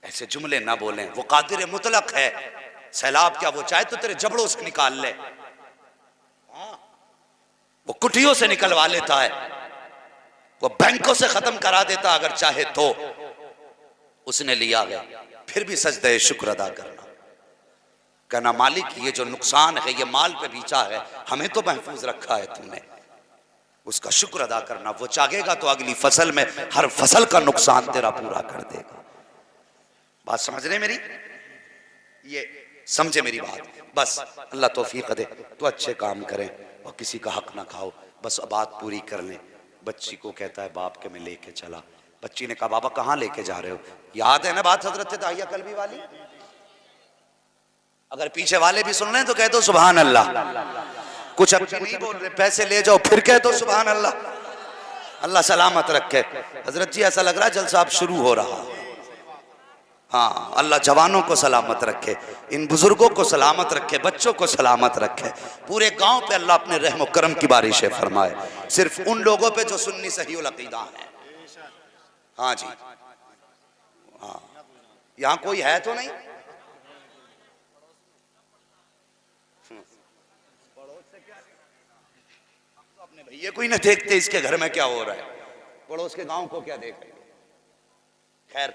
ऐसे जुमले ना बोलें। वो कादिर मुतलक है, सैलाब क्या वो चाहे तो तेरे जबड़ों से निकाल ले। वो कुटियों से निकलवा लेता है, वो बैंकों से खत्म करा देता अगर चाहे तो। उसने लिया गया, फिर भी सजदे शुक्र अदा करना, कहना मालिक ये जो नुकसान है ये माल पे बीचा है, हमें तो महफूज रखा है तूने, उसका शुक्र अदा करना। वो चाहेगा तो अगली फसल में हर फसल का नुकसान तेरा पूरा कर देगा। बात समझ रहे मेरी? ये समझे मेरी बात? बस अल्लाह तौफीक दे तो अच्छे काम करें और किसी का हक ना खाओ, बस बात पूरी कर लें। बच्ची को कहता है बाप के मैं लेके चला। बच्ची ने कहा बाबा कहाँ लेके जा रहे हो? याद है ना बात हजरत दाहिया कल्बी वाली? अगर पीछे वाले भी सुन रहे हैं तो कह दो सुभान अल्लाह। कुछ अब नहीं बोल रहे, पैसे ले जाओ फिर कह दो सुभान अल्लाह। अल्लाह सलामत रखे। हजरत जी ऐसा लग रहा है जलसा अब शुरू हो रहा। हाँ, अल्लाह जवानों को सलामत रखे, इन बुजुर्गों को सलामत रखे, बच्चों को सलामत रखे। पूरे गांव पे अल्लाह अपने रहम करम की बारिशें फरमाए, सिर्फ उन लोगों पे जो सुन्नी सहीउल अकीदा है। हाँ जी, हाँ, यहाँ कोई है तो नहीं? अपने भैया कोई ना देखते इसके घर में क्या हो रहा है, पड़ोस के गांव को क्या देख रहे? खैर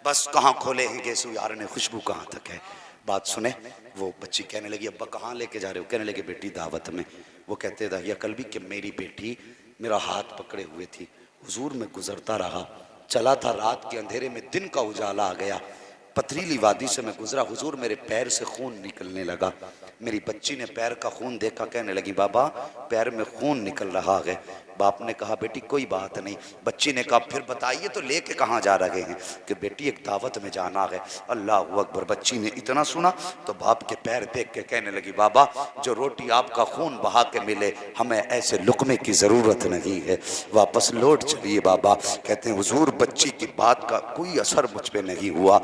बस कहाँ खोले हैं गेसू यार ने, खुशबू कहाँ तक है। बात सुने, वो बच्ची कहने लगी अब्बा कहाँ लेके जा रहे हो? कहने लगे बेटी दावत में। वो कहते दाहिया कल्बी कि मेरी बेटी मेरा हाथ पकड़े हुए थी, हुजूर में गुजरता रहा, चला था, रात के अंधेरे में दिन का उजाला आ गया, पथरीली वादी से मैं गुजरा, हुजूर मेरे पैर से खून निकलने लगा। मेरी बच्ची ने पैर का खून देखा, कहने लगी बाबा पैर में खून निकल रहा है, बाप ने कहा बेटी कोई बात नहीं। बच्ची ने कहा फिर बताइए तो लेके कहाँ जा रहे हैं? कि बेटी एक दावत में जाना है। अल्लाह अकबर। बच्ची ने इतना सुना तो बाप के पैर देख के कहने लगी बाबा जो रोटी आपका खून बहा के मिले हमें ऐसे लुकमे की ज़रूरत नहीं है, वापस लौट चलिए बाबा। कहते हैं हुजूर बच्ची की बात का कोई असर मुझ पे नहीं हुआ।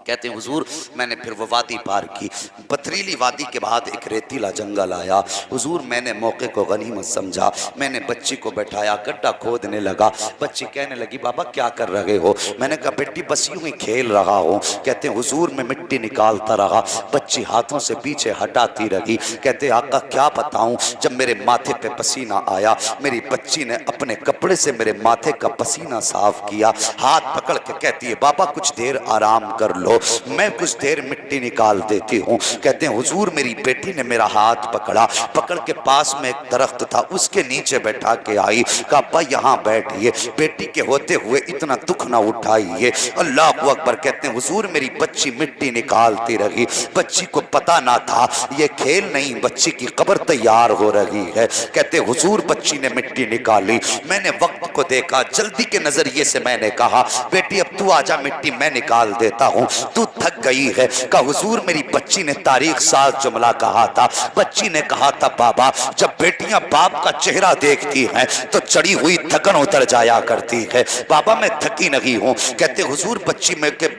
कहते हैं हुजूर मैंने फिर वो वादी पार की, पथरीली वादी के बाद एक रेतीला जंगल आया। हुजूर मैंने मौके को गनीमत समझा, मैंने बच्ची को बैठाया, गड्ढा खोदने लगा। बच्ची कहने लगी बाबा क्या कर रहे हो? मैंने कहा बेटी बस यूं ही खेल रहा हूँ। कहते हैं हुजूर मैं मिट्टी निकालता रहा, बच्ची हाथों से पीछे हटाती रही। कहते आका क्या बताऊं, जब मेरे माथे पे पसीना आया मेरी बच्ची ने अपने कपड़े से मेरे माथे का पसीना साफ किया, हाथ पकड़ के कहती है बाबा कुछ देर आराम कर लो, मैं कुछ देर मिट्टी निकाल देती हूँ। कहते हैं हुजूर मेरी बेटी ने मेरा हाथ पकड़ा, पकड़ के पास में एक दरख्त था उसके नीचे बैठा के आई। कहा अब्बा यहाँ बैठिए, बेटी के होते हुए इतना दुख ना उठाइए। अल्लाह अकबर। कहते हैं हुजूर मेरी बच्ची मिट्टी निकालती रही, बच्ची को पता ना था ये खेल नहीं बच्ची की कब्र तैयार हो रही है। कहते हुजूर बच्ची ने मिट्टी निकाली, मैंने वक्त को देखा, जल्दी के नजरिए से मैंने कहा बेटी अब तू आजा मिट्टी मैं निकाल देता हूँ, तू थक गई है। कहा हुजूर मेरी बच्ची ने तारीख साज जुमला कहा था। बच्ची ने कहा था बाबा जब बेटियां बाप का चेहरा देखती हैं तो चढ़ी हुई थकन उतर जाया करती है, बाबा मैं थकी नहीं हूँ। कहते हुजूर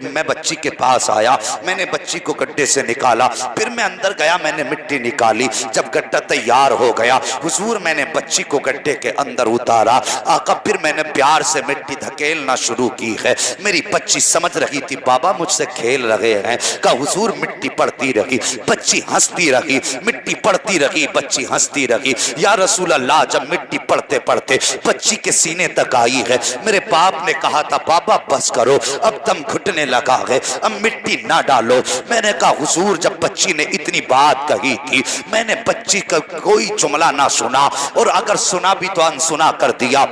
मैं बच्ची के पास आया, मैंने बच्ची को गड्ढे से निकाला, फिर मैं अंदर गया मैंने मिट्टी निकाली। जब गड्ढा तैयार हो गया हुजूर मैंने बच्ची को गड्ढे के अंदर उतारा। आका फिर मैंने प्यार से मिट्टी धकेलना शुरू की है। मेरी बच्ची समझ रही थी बाबा मुझसे खेल रहे हैं। कहा हुजूर मिट्टी पड़ती रही, बच्ची हंसती रही, मिट्टी पड़ती रही, बच्ची हंसती रही। या रसूल अल्लाह जब मिट्टी पड़ते पड़ते बच्ची के सीने तक आई है, मेरे बाप ने कहा था बाबा बस करो अब दम घुटने लगा है, अब मिट्टी ना डालो। मैंने कहा हुजूर जब बच्ची ने इतनी बात कही थी मैंने बच्ची का कोई जुमला ना सुना, और अगर सुना भी तो अनसुना कर दिया।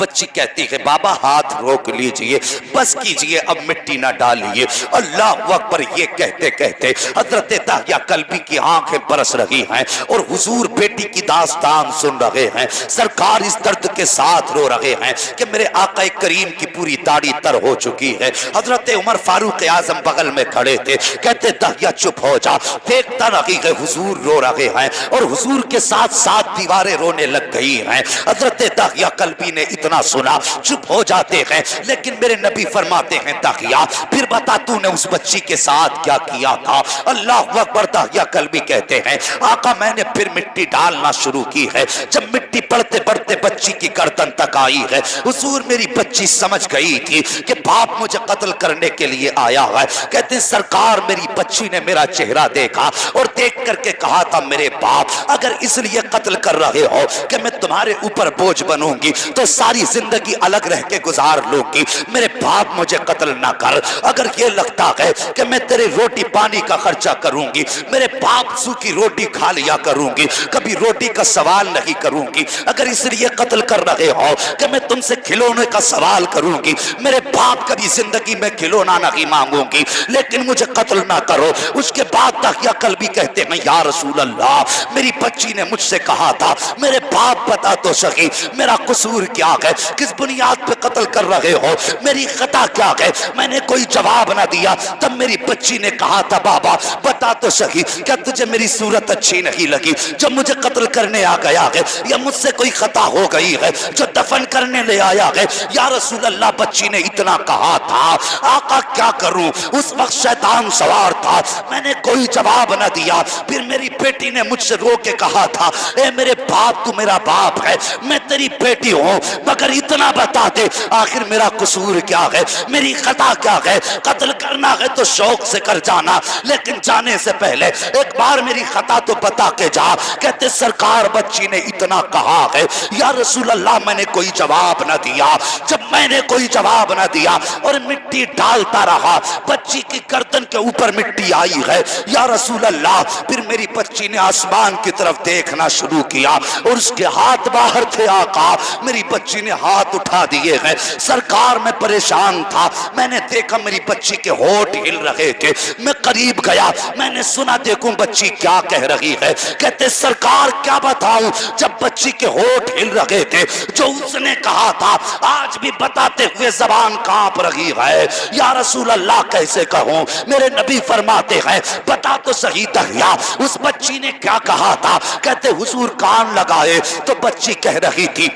बच्ची कहती है बाबा हाथ रोक लीजिए, बस कीजिए अब मिट्टी ना डालिए। अल्लाह अकबर। ये कहते कहते हजरत दाहिया कल्बी की आंखें बरस रही हैं और हुजूर बेटी की दास्तान सुन रहे हैं। सरकार इस दर्द के साथ रो रहे हैं कि मेरे आका करीम की पूरी दाढ़ी तर हो चुकी है। हजरत उमर फारूक आजम बगल में खड़े थे, कहते दाहिया चुप हो जा। देखता रही है हुजूर रो रहे हैं और हुजूर के साथ साथ दीवारें रोने लग गई हैं। हजरत दाहिया कल्बी ने इतना सुना चुप हो जाते हैं, लेकिन मेरे नबी फरमाते हैं दाहिया फिर बता तूने उस बच्ची के साथ क्या किया था? अल्लाह अकबर। दाहिया कल्बी कहते हैं आका मैंने फिर मिट्टी डालना शुरू की है। जब मिट्टी पड़ते पड़ते बच्ची की गर्दन तक आई है हुजूर मेरी बच्ची समझ गई थी कि बाप मुझे कत्ल करने के लिए आया है। कहते सरकार मेरी बच्ची ने मेरा चेहरा देखा और देख करके कहा था मेरे बाप अगर इसलिए कत्ल कर रहे हो कि मैं तुम्हारे ऊपर बोझ बनूंगी तो सारी जिंदगी अलग रह के गुजार लूंगी, मेरे बाप मुझे कत्ल ना कर। अगर ये लगता है कि मैं तेरे रोटी पानी का खर्चा करूंगी, मेरे बाप सूखी रोटी खा लिया करूंगी, कभी रोटी का सवाल नहीं करूंगी। अगर इसलिए कत्ल कर रहे हो कि मैं तुमसे खिलौने का सवाल करूंगी, मेरे बाप कभी जिंदगी में खिलौना नहीं मांगूंगी, लेकिन मुझे कत्ल ना करो। उसके बाद दाहिया कल्बी कहते हैं या रसूल अल्लाह मेरी बच्ची ने मुझसे कहा था मेरे बाप बता तो सही मेरा कसूर क्या है, किस बुनियाद पे कत्ल कर रहे हो, मेरी खता क्या है? मैंने कोई जवाब ना दिया। तब मेरी बच्ची ने कहा था बाबा बता तो सही क्या तुझे मेरी सूरत अच्छी नहीं लगी जब मुझे कत्ल करने आ गया है, या मुझसे कोई खता हो गई है जो दफन करने ले आया है? या रसूल अल्लाह बच्ची ने इतना कहा था। आका क्या करूं, उस वक्त शैतान सवार था, मैंने कोई जवाब ना दिया। फिर मेरी बेटी ने मुझसे रो के कहा था ए मेरे बाप तू मेरा बाप है, मैं तेरी बेटी हूं, मगर इतना बता दे आखिर मेरा कसूर क्या है, मेरी खता क्या है? कत्ल करना है तो शौक से कर जाना, लेकिन जाने से पहले एक बार मेरी खता तो बता के जा। कहते सरकार बच्ची ने इतना कहा है या रसूल अल्लाह मैंने कोई जवाब ना दिया। जब मैंने कोई जवाब ना दिया और मिट्टी डालता रहा, बच्ची की गर्दन के ऊपर मिट्टी आई है या रसूल अल्लाह। फिर मेरी बच्ची ने आसमान की तरफ देखना शुरू किया और उसके हाथ बाहर थे। आका मेरी बच्ची ने हाथ उठा दिए हैं। सरकार में परेशान था, मैंने देखा मेरी बच्ची के होठ हिल रहे थे, मैं करीब गया, मैंने सुना देखूं बच्ची क्या कह रही है। कहते सरकार क्या बताऊं, जब बच्ची के होठ हिल रहे थे। जो उसने कहा था आज भी बताते हुए जबान कांप रही है। या रसूल अल्लाह कैसे कहूं? मेरे नबी फरमाते हैं बता तो सही दहिया उस बच्ची ने क्या कहा था? कहते हुजूर कान लगाए तो बच्ची कह रही थी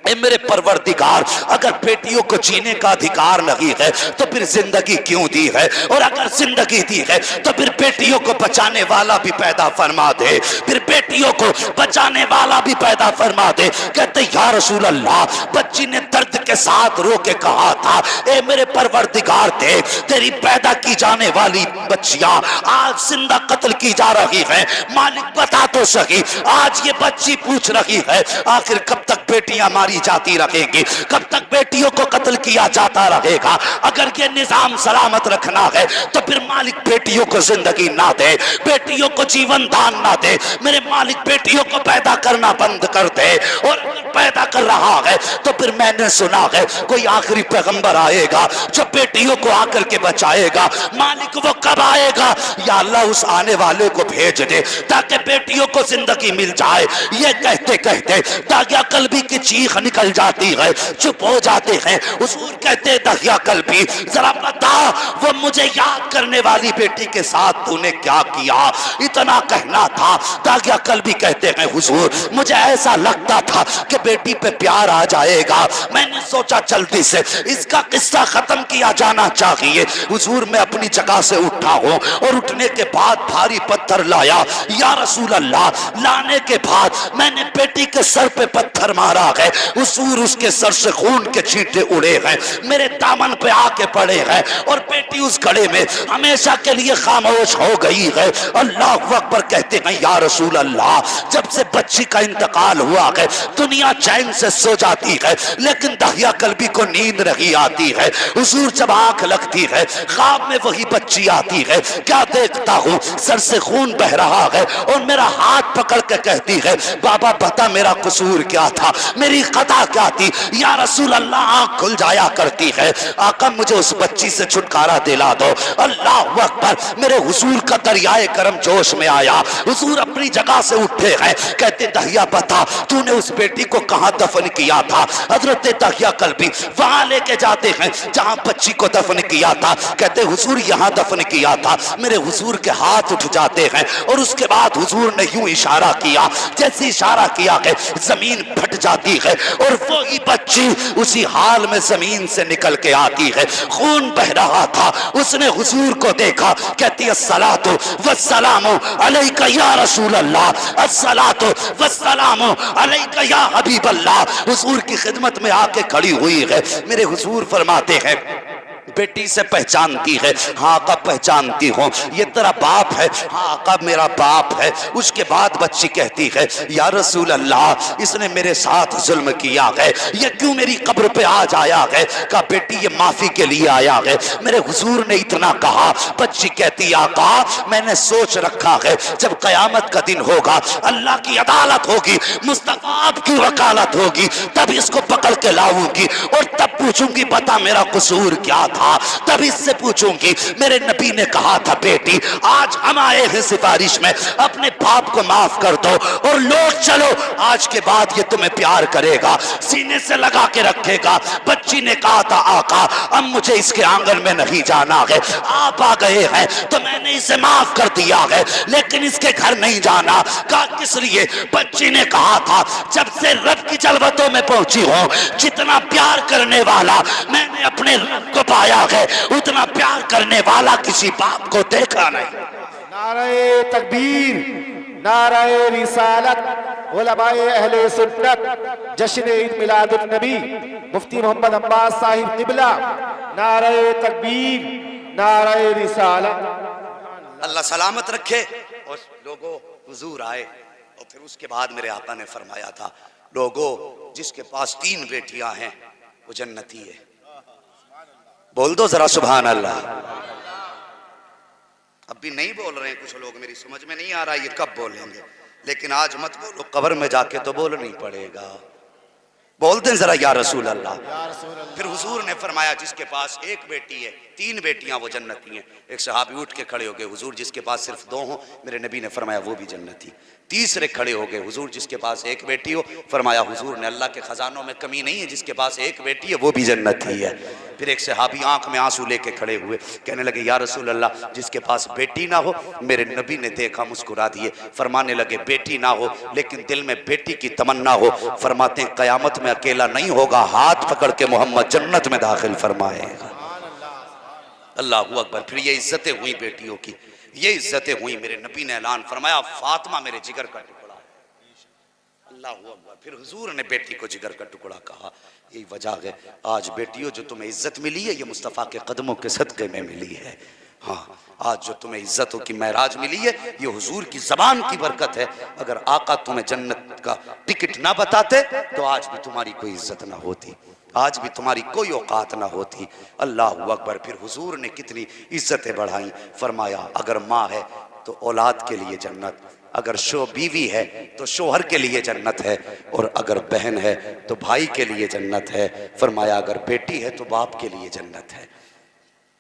ए मेरे परवरदिगार, अगर बेटियों को जीने का अधिकार नहीं है तो फिर जिंदगी क्यों दी है, और अगर जिंदगी दी है तो फिर बेटियों को बचाने वाला भी पैदा फरमा दे, फिर बेटियों को बचाने वाला भी पैदा फरमा दे। कहते या रसूल अल्लाह, बच्ची ने दर्द के साथ रो के कहा था ए मेरे परवरदिगार दे, तेरी पैदा की जाने वाली बच्चियां आज जिंदा कत्ल की जा रही है, मालिक बता तो सही। आज ये बच्ची पूछ रही है आखिर कब तक बेटियां मारी जाती रहेंगी, कब तक बेटियों को कत्ल किया जाता रहेगा? अगर ये निजाम सलामत रखना है तो फिर मालिक बेटियों को जिंदगी ना दे, बेटियों को जीवन दान ना दे। मेरे मालिक बेटियों को पैदा करना बंद कर दे, और पैदा कर रहा है तो फिर मैंने सुना है कोई आखिरी पैगंबर आएगा जो बेटियों को आकर के बचाएगा। मालिक वो कब आएगा? या अल्लाह उस आने वाले को भेज दे ताकि बेटियों को जिंदगी मिल जाए। ये कहते कहते दागिया कल्बी की चीख निकल जाती है, चुप हो जाते हैं। हुजूर कहते दागिया कल्बी जरा बता वो मुझे याद करने वाली बेटी के साथ तूने क्या किया? इतना कहना था। दागिया कल्बी कहते हैं हुजूर मुझे ऐसा लगता था कि बेटी पे प्यार आ जाएगा, मैंने सोचा जल्दी से इसका किस्सा खत्म किया जाना चाहिए। हुजूर मैं अपनी जगह से उठा हूं और उठने के बाद भारी पत्थर लाया। या रसूल अल्लाह, लाने के बाद मैंने बेटी के सर पे पत्थर मारा है। हुजूर उसके सर से खून के छींटे उड़े हैं, मेरे दामन पे आके पड़े हैं, और बेटी उस घड़े में हमेशा के लिए खामोश हो गई है। अल्लाह अकबर कहते हैं या रसूल अल्लाह, जब से बच्ची का इंतकाल हुआ है दुनिया चैन से सो जाती है, लेकिन दहिया कल्बी को नींद नहीं आती है। हुजूर जब आंख लगती है ख्वाब में वही बच्ची आती है। क्या देखता हूँ? सर से खून बह रहा है और मेरा हाथ पकड़ के कहती है बाबा बता मेरा कसूर क्या था, मेरी खता क्या थी? या रसूल अल्लाह आंख खुल जाया करती है। आका मुझे उस बच्ची से छुटकारा दिला दो। अल्लाह अकबर, मेरे हुजूर का दरियाए करम जोश में आया। हुजूर अपनी जगह से उठे हैं, कहते दहिया बता तूने उस बेटी को कहां दफन किया था? हजरत दहिया कल्बी वहां लेके जाते हैं जहां बच्ची को दफन किया था। कहते हुजूर यहां दफन किया था। मेरे हुजूर के हाथ उठ जाते हैं और उसके बाद हुजूर ने यूं इशारा किया, जैसे इशारा किया है जमीन फट जाती है और वो ही बच्ची उसी हाल में जमीन से निकल के आती है, खून बह रहा था। उसने हुजूर को देखा, कहती अस्सलातु वस्सलामु अलैका या रसूल अल्लाह, अस्सलातु वस्सलामु अलैका या हबीब अल्लाह। हुजूर की खिदमत में आके खड़ी हुई है। मेरे हुजूर फरमाते हैं बेटी से पहचानती है? हाँ आका पहचानती हूँ। ये तेरा बाप है? हाँ आका मेरा बाप है। उसके बाद बच्ची कहती है या रसूल अल्लाह, इसने मेरे साथ जुल्म किया है, ये क्यों मेरी कब्र पे आज आया है? कहा बेटी ये माफी के लिए आया है। मेरे हुजूर ने इतना कहा। बच्ची कहती आका मैंने सोच रखा है जब कयामत का दिन होगा, अल्लाह की अदालत होगी, मुस्तफा की वकालत होगी, तब इसको पकड़ के लाऊंगी और तब पूछूंगी बता मेरा कसूर क्या था। तब इससे पूछूंगी मेरे नबी ने कहा था बेटी आज हम आए हैं सिफारिश में, अपने बाप को माफ कर दो और लौट चलो, आज के बाद ये तुम्हें प्यार करेगा, सीने से लगा के रखेगा। बच्ची ने कहा था आका अब मुझे इसके आंगन में नहीं जाना है, आप आ गए हैं तो मैंने इसे माफ कर दिया है, लेकिन इसके घर नहीं जाना। कहा किस लिए? बच्ची ने कहा था जब से रब की जलवतों में पहुंची हूं, जितना प्यार करने वाला मैंने अपने रब को पाया है, उतना प्यार करने वाला किसी बाप को देखा नहीं। नारे तकबीर, नारे रिसालत, उलमाए अहले सुन्नत, जश्न ईद मिलादुन नबी मुफ्ती मोहम्मद अब्बास साहिब किबला, नारे तकबीर, नारे रिसालत। अल्लाह सलामत रखे। और लोगों हुजूर आए और फिर उसके बाद मेरे आका ने फरमाया था लोगों जिसके पास 3 बेटियां हैं वो जन्नती है। बोल दो जरा सुभान अल्लाह। अब भी नहीं बोल रहे हैं कुछ लोग, मेरी समझ में नहीं आ रहा ये कब बोलेंगे, लेकिन आज मत बोलो, कब्र में जाके तो बोलना ही पड़ेगा। बोलते हैं जरा या रसूल अल्लाह। या रसूल अल्लाह। फिर हुजूर ने फरमाया जिसके पास एक बेटी है, 3 बेटियां वो जन्नती हैं। एक सहाबी उठ के खड़े हो गए, हुजूर जिसके पास सिर्फ 2 हो, मेरे नबी ने फरमाया वो भी जन्नती। तीसरे खड़े हो गए, हुजूर जिसके पास एक बेटी हो, फरमाया हुजूर ने अल्लाह के खजानों में कमी नहीं है, जिसके पास एक बेटी है वो भी जन्नती है। फिर एक सहाबी आंख में आंसू लेके खड़े हुए, कहने लगे या रसूल अल्लाह जिसके पास बेटी ना हो, मेरे नबी ने देखा मुस्कुरा दिए, फरमाने लगे बेटी ना हो लेकिन दिल में बेटी की तमन्ना हो, फरमाते हैं कयामत में अकेला नहीं होगा, हाथ पकड़ के मोहम्मद जन्नत में दाखिल फरमाएगा। अल्लाह अकबर। फिर ये इज्जतें हुई बेटियों की, ये इज्जतें हुई। मेरे नबी ने ऐलान फरमाया फातिमा मेरे जिगर का टुकड़ा है। अल्लाह अकबर। फिर हुजूर ने बेटी को जिगर का टुकड़ा कहा। यही वजह है आज बेटियों जो तुम्हें इज्जत मिली है ये मुस्तफ़ा के कदमों के सदक़े में मिली है। हाँ, आज जो तुम्हें इज्जतों की महराज मिली है ये हुजूर की ज़बान की बरकत है। अगर आका तुम्हें जन्नत का टिकट ना बताते तो आज भी तुम्हारी कोई इज्जत ना होती, आज भी तुम्हारी कोई औकात ना होती। अल्लाह अकबर। फिर हुजूर ने कितनी इज्जतें बढ़ाई, फरमाया अगर माँ है तो औलाद के लिए जन्नत, अगर बीवी है तो शोहर के लिए जन्नत है, और अगर बहन है तो भाई के लिए जन्नत है। फरमाया अगर बेटी है तो बाप के लिए जन्नत है।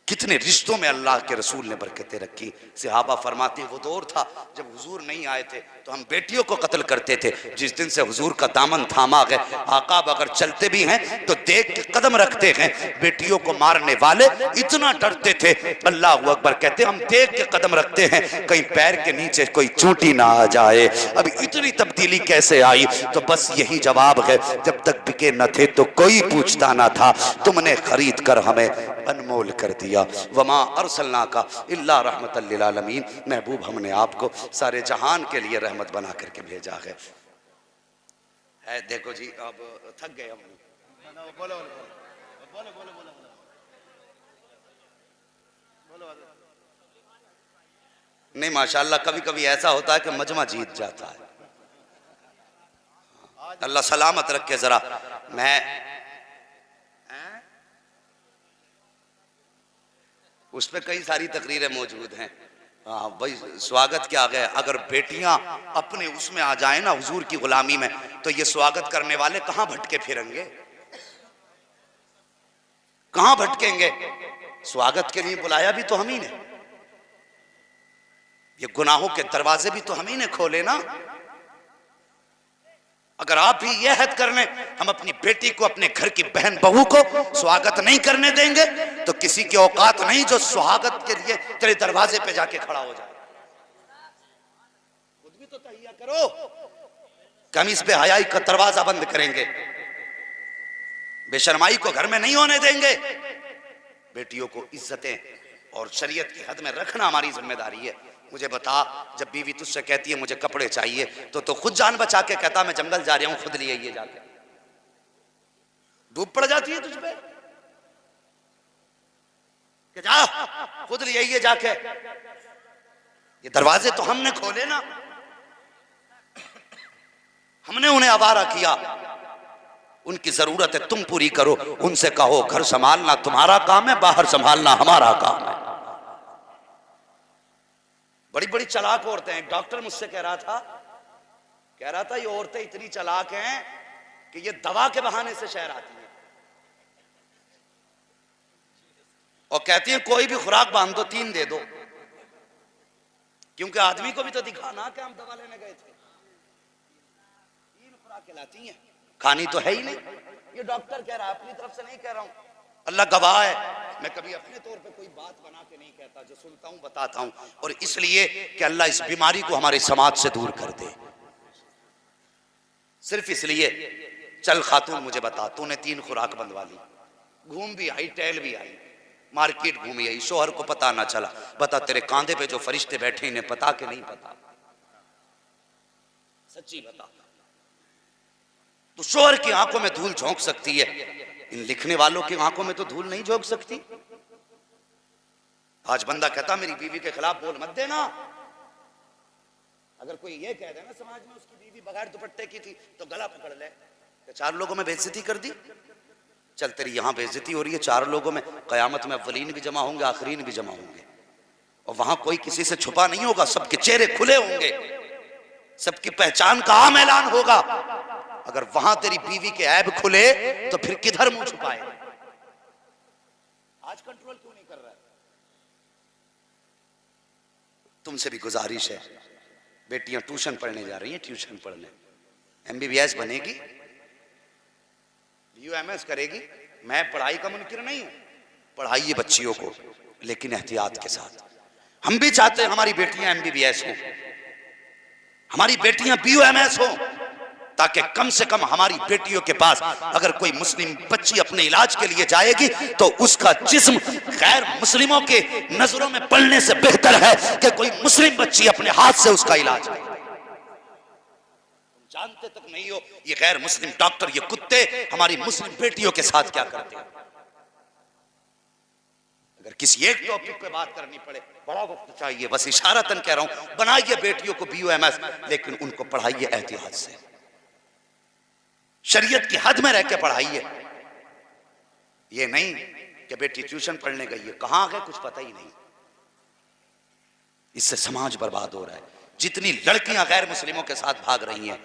कितने रिश्तों में अल्लाह के रसूल ने बरकतें रखी। सहाबा फरमाते हैं वो दौर था जब हुजूर नहीं आए थे तो हम बेटियों को कत्ल करते थे। जिस दिन से हुजूर का दामन थामा गया, आका अगर चलते भी हैं तो देख के कदम रखते हैं। बेटियों को मारने वाले इतना डरते थे, अल्लाह अकबर, कहते हम देख के कदम रखते हैं कहीं पैर के नीचे कोई चूंटी ना आ जाए। अब इतनी तब्दीली कैसे आई? तो बस यही जवाब है, जब तक बिके न थे तो कोई पूछता ना था, तुमने खरीद कर हमें अनमोल कर दिया। वमा अरसलना का इल्ला रहमतल लिल आलमीन, महबूब हमने आपको सारे जहान के लिए रहमत बना करके भेजा है। देखो जी अब थक गए हम। नहीं माशाल्लाह कभी कभी ऐसा होता है कि मजमा जीत जाता है। अल्लाह सलामत रखे। जरा मैं उस पर कई सारी तकरीरें मौजूद हैं। हाँ भाई, स्वागत क्या है? अगर बेटियां अपने उसमें आ जाए ना हुजूर की गुलामी में, तो ये स्वागत करने वाले कहां भटके फिरेंगे, कहां भटकेंगे? स्वागत के लिए बुलाया भी तो हम ही ने, ये गुनाहों के दरवाजे भी तो हम ही ने खोले ना। अगर आप भी यह हद कर लें हम अपनी बेटी को, अपने घर की बहन बहू को स्वागत नहीं करने देंगे, तो किसी की औकात नहीं जो स्वागत के लिए तेरे दरवाजे पे जाके खड़ा हो जाए। खुद भी तो तहिया करो। कम इस बेहयाई का दरवाजा बंद करेंगे, बेशर्माई को घर में नहीं होने देंगे। बेटियों को इज्जतें और शरीयत की हद में रखना हमारी जिम्मेदारी है। मुझे बता, जब बीवी तुझसे कहती है मुझे कपड़े चाहिए तो खुद जान बचा के कहता मैं जंगल जा रहा हूं, खुद ले आइए जाके, धूप पड़ जाती है तुझ पे कि जा खुद ले आइए जाके। ये दरवाजे तो हमने खोले ना, हमने उन्हें आवारा किया। उनकी जरूरत है तुम पूरी करो, उनसे कहो घर संभालना तुम्हारा काम है, बाहर संभालना हमारा काम है। बड़ी बड़ी चलाक औरतें हैं। डॉक्टर मुझसे कह रहा था ये औरतें इतनी चलाक हैं कि ये दवा के बहाने से शहर आती हैं और कहती हैं कोई भी खुराक बांध दो, 3 दे दो, क्योंकि आदमी को भी तो दिखाना कि हम दवा लेने गए थे। 3 खुराक खिलाती हैं, खानी तो है ही नहीं। ये डॉक्टर कह रहा है, अपनी तरफ से नहीं कह रहा हूं, अल्लाह गवाह है। मैं कभी अपने तौर पे कोई बात बना के नहीं कहता, जो सुनता हूं बताता हूं, और इसलिए कि अल्लाह इस बीमारी को हमारे समाज से दूर कर दे। सिर्फ इसलिए चल खातून मुझे बता, तूने 3 खुराक बंधवा ली, घूम भी आई, टहल भी आई, मार्केट घूमी आई, शोहर को पता ना चला। बता तेरे कांधे पे जो फरिश्ते बैठे इन्हें पता कि नहीं पता? सच्ची बता। तो शोहर की आंखों में धूल झोंक सकती है, इन लिखने वालों की आंखों में तो धूल नहीं झोंक सकती। आज बंदा कहता मेरी बीवी के खिलाफ बोल मत देना। अगर कोई ये कह देना समाज में उसकी बीवी बगैर दुपट्टे की थी तो गला पकड़ ले, तो 4 लोगों में बेइज्जती कर दी। चल तेरी यहां बेइज्जती हो रही है 4 लोगों में, कयामत में अव्वलीन भी जमा होंगे, आखिरीन भी जमा होंगे, और वहां कोई किसी से छुपा नहीं होगा, सबके चेहरे खुले होंगे, सबकी पहचान का आम ऐलान होगा। अगर वहां तेरी बीवी के ऐब खुले तो फिर किधर मुंह छुपाए? आज कंट्रोल क्यों नहीं कर रहा है? तुमसे भी गुजारिश है, बेटियां ट्यूशन पढ़ने जा रही हैं, ट्यूशन पढ़ने, MBBS बनेगी, UMS करेगी। मैं पढ़ाई का मुनकिर नहीं हूं, पढ़ाइए बच्चियों को, लेकिन एहतियात के साथ। हम भी चाहते हैं हमारी बेटियां MBBS हो, हमारी बेटियां BUMS हो, ताकि कम से कम हमारी बेटियों के पास अगर कोई मुस्लिम बच्ची अपने इलाज के लिए जाएगी तो उसका जिस्म गैर मुस्लिमों के नजरों में पड़ने से बेहतर है कि कोई मुस्लिम बच्ची अपने हाथ से उसका इलाज करे। जानते तक नहीं हो ये गैर मुस्लिम डॉक्टर, ये कुत्ते हमारी मुस्लिम बेटियों के साथ क्या करते हैं। अगर किसी एक टॉपिक पे बात करनी पड़े बड़ा वक्त चाहिए, बस इशारतन कह रहा हूं, बनाइए बेटियों को BUMS, लेकिन उनको पढ़ाइए एहतियात से, शरीयत की हद में रह के पढ़ाइए। ये नहीं कि बेटी ट्यूशन पढ़ने गई है, कहां गए कुछ पता ही नहीं। इससे समाज बर्बाद हो रहा है। जितनी लड़कियां गैर मुस्लिमों के साथ भाग रही हैं,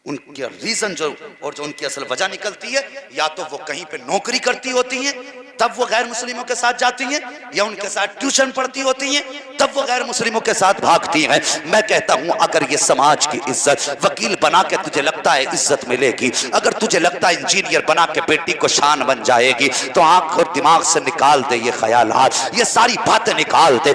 उनके रीजन जो और जो उनकी असल वजह निकलती है, या तो वो कहीं पे नौकरी करती होती हैं तब वो गैर मुस्लिमों के साथ जाती हैं, या उनके साथ ट्यूशन पढ़ती होती हैं तब वो गैर मुस्लिमों के साथ भागती हैं। मैं कहता हूं अगर ये समाज की इज्जत, वकील बना के तुझे लगता है इज्जत मिलेगी, अगर तुझे लगता है इंजीनियर बना के बेटी को शान बन जाएगी, तो आंख और दिमाग से निकाल दे ये ख्यालात, ये सारी बातें निकाल दे।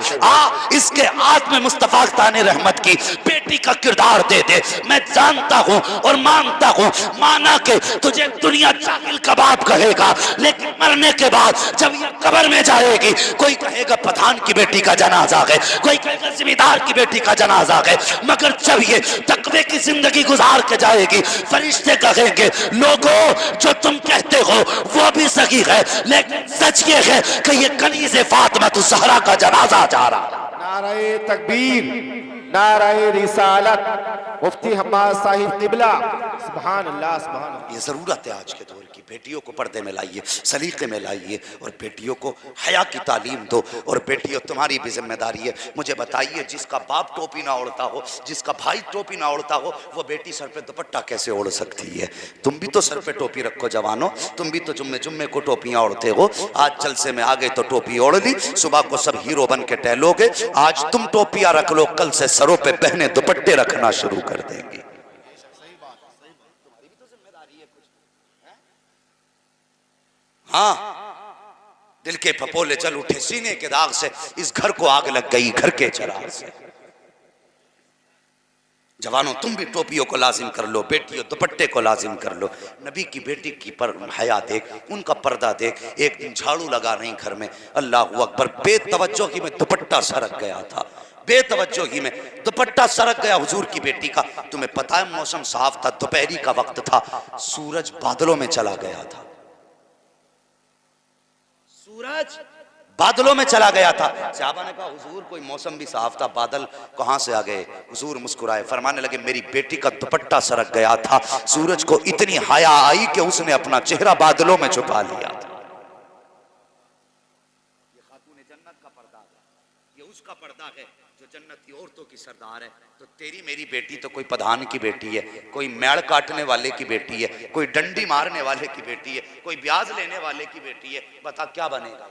इसके हाथ में मुस्तफा ताने रहमत की बेटी का किरदार दे दे। मैं जानता हूं और मानता हूं, माना के तुझे दुनिया जाहिल कबाब कहेगा, लेकिन मरने के बाद जब ये कब्र में जाएगी, कोई कहेगा पठान की बेटी का जनाजा है, कोई कहेगा जिम्मेदार की बेटी का जनाजा है, मगर जब ये तकवे की जिंदगी गुजार के जाएगी, फरिश्ते कहेंगे लोगों जो तुम कहते हो वो भी सही है, लेकिन सच ये है कि ये कनीज़े फातिमा ज़हरा का जनाजा जा रहा। नारे तकबीर, नारे रिसालत, मुफ्ती हम्माद साहिब क़िबला, सुभान अल्लाह सुभान अल्लाह। ये जरूरत है आज के दौर की। बेटियों को पर्दे में लाइए, सलीके में लाइए, और बेटियों को हया की तालीम दो। और बेटियों तुम्हारी भी जिम्मेदारी है, मुझे बताइए जिसका बाप टोपी ना ओढ़ता हो, जिसका भाई टोपी ना ओढ़ता हो, वो बेटी सर पे दुपट्टा कैसे ओढ़ सकती है? तुम भी तो सर पे टोपी रखो जवानों, तुम भी तो जुम्मे जुम्मे को टोपियां ओढ़ते हो। आज जलसे में आ गए तो टोपी ओढ़ ली, सुबह को सब हीरो बन के टहलोगे। आज तुम टोपियां रख लो, कल से सरों पे बहने दुपट्टे रखना शुरू कर देंगी। हाँ, दिल के फपोले चल उठे सीने के दाग से, इस घर को आग लग गई घर के चिराग से। जवानों तुम भी टोपियों को लाजिम कर लो, बेटियों दुपट्टे को लाजिम कर लो। नबी की बेटी की पर हया देख, उनका पर्दा देख। एक दिन झाड़ू लगा रही घर में, अल्लाह अकबर, बेतवज्जोही में दुपट्टा सरक गया था, बेतवज्जोही में दुपट्टा सरक गया हुजूर की बेटी का। तुम्हें पता है मौसम साफ था, दोपहरी का वक्त था, सूरज बादलों में चला गया था, सूरज बादलों में चला गया था। सहाबा ने कहा हुजूर कोई मौसम भी साफ था, बादल कहां से आ गए? हुजूर मुस्कुराए, फरमाने लगे मेरी बेटी का दुपट्टा सरक गया था, सूरज को इतनी हया आई कि उसने अपना चेहरा बादलों में छुपा लिया था। ये खातून जन्नत का पर्दा है, ये उसका पर्दा है जो जन्नत की औरतों की सरदार है। तो तेरी मेरी बेटी तो कोई प्रधान की बेटी है, कोई मेड़ काटने वाले की बेटी है, कोई डंडी मारने वाले की बेटी है, कोई ब्याज लेने वाले की बेटी है। बता क्या बनेगा?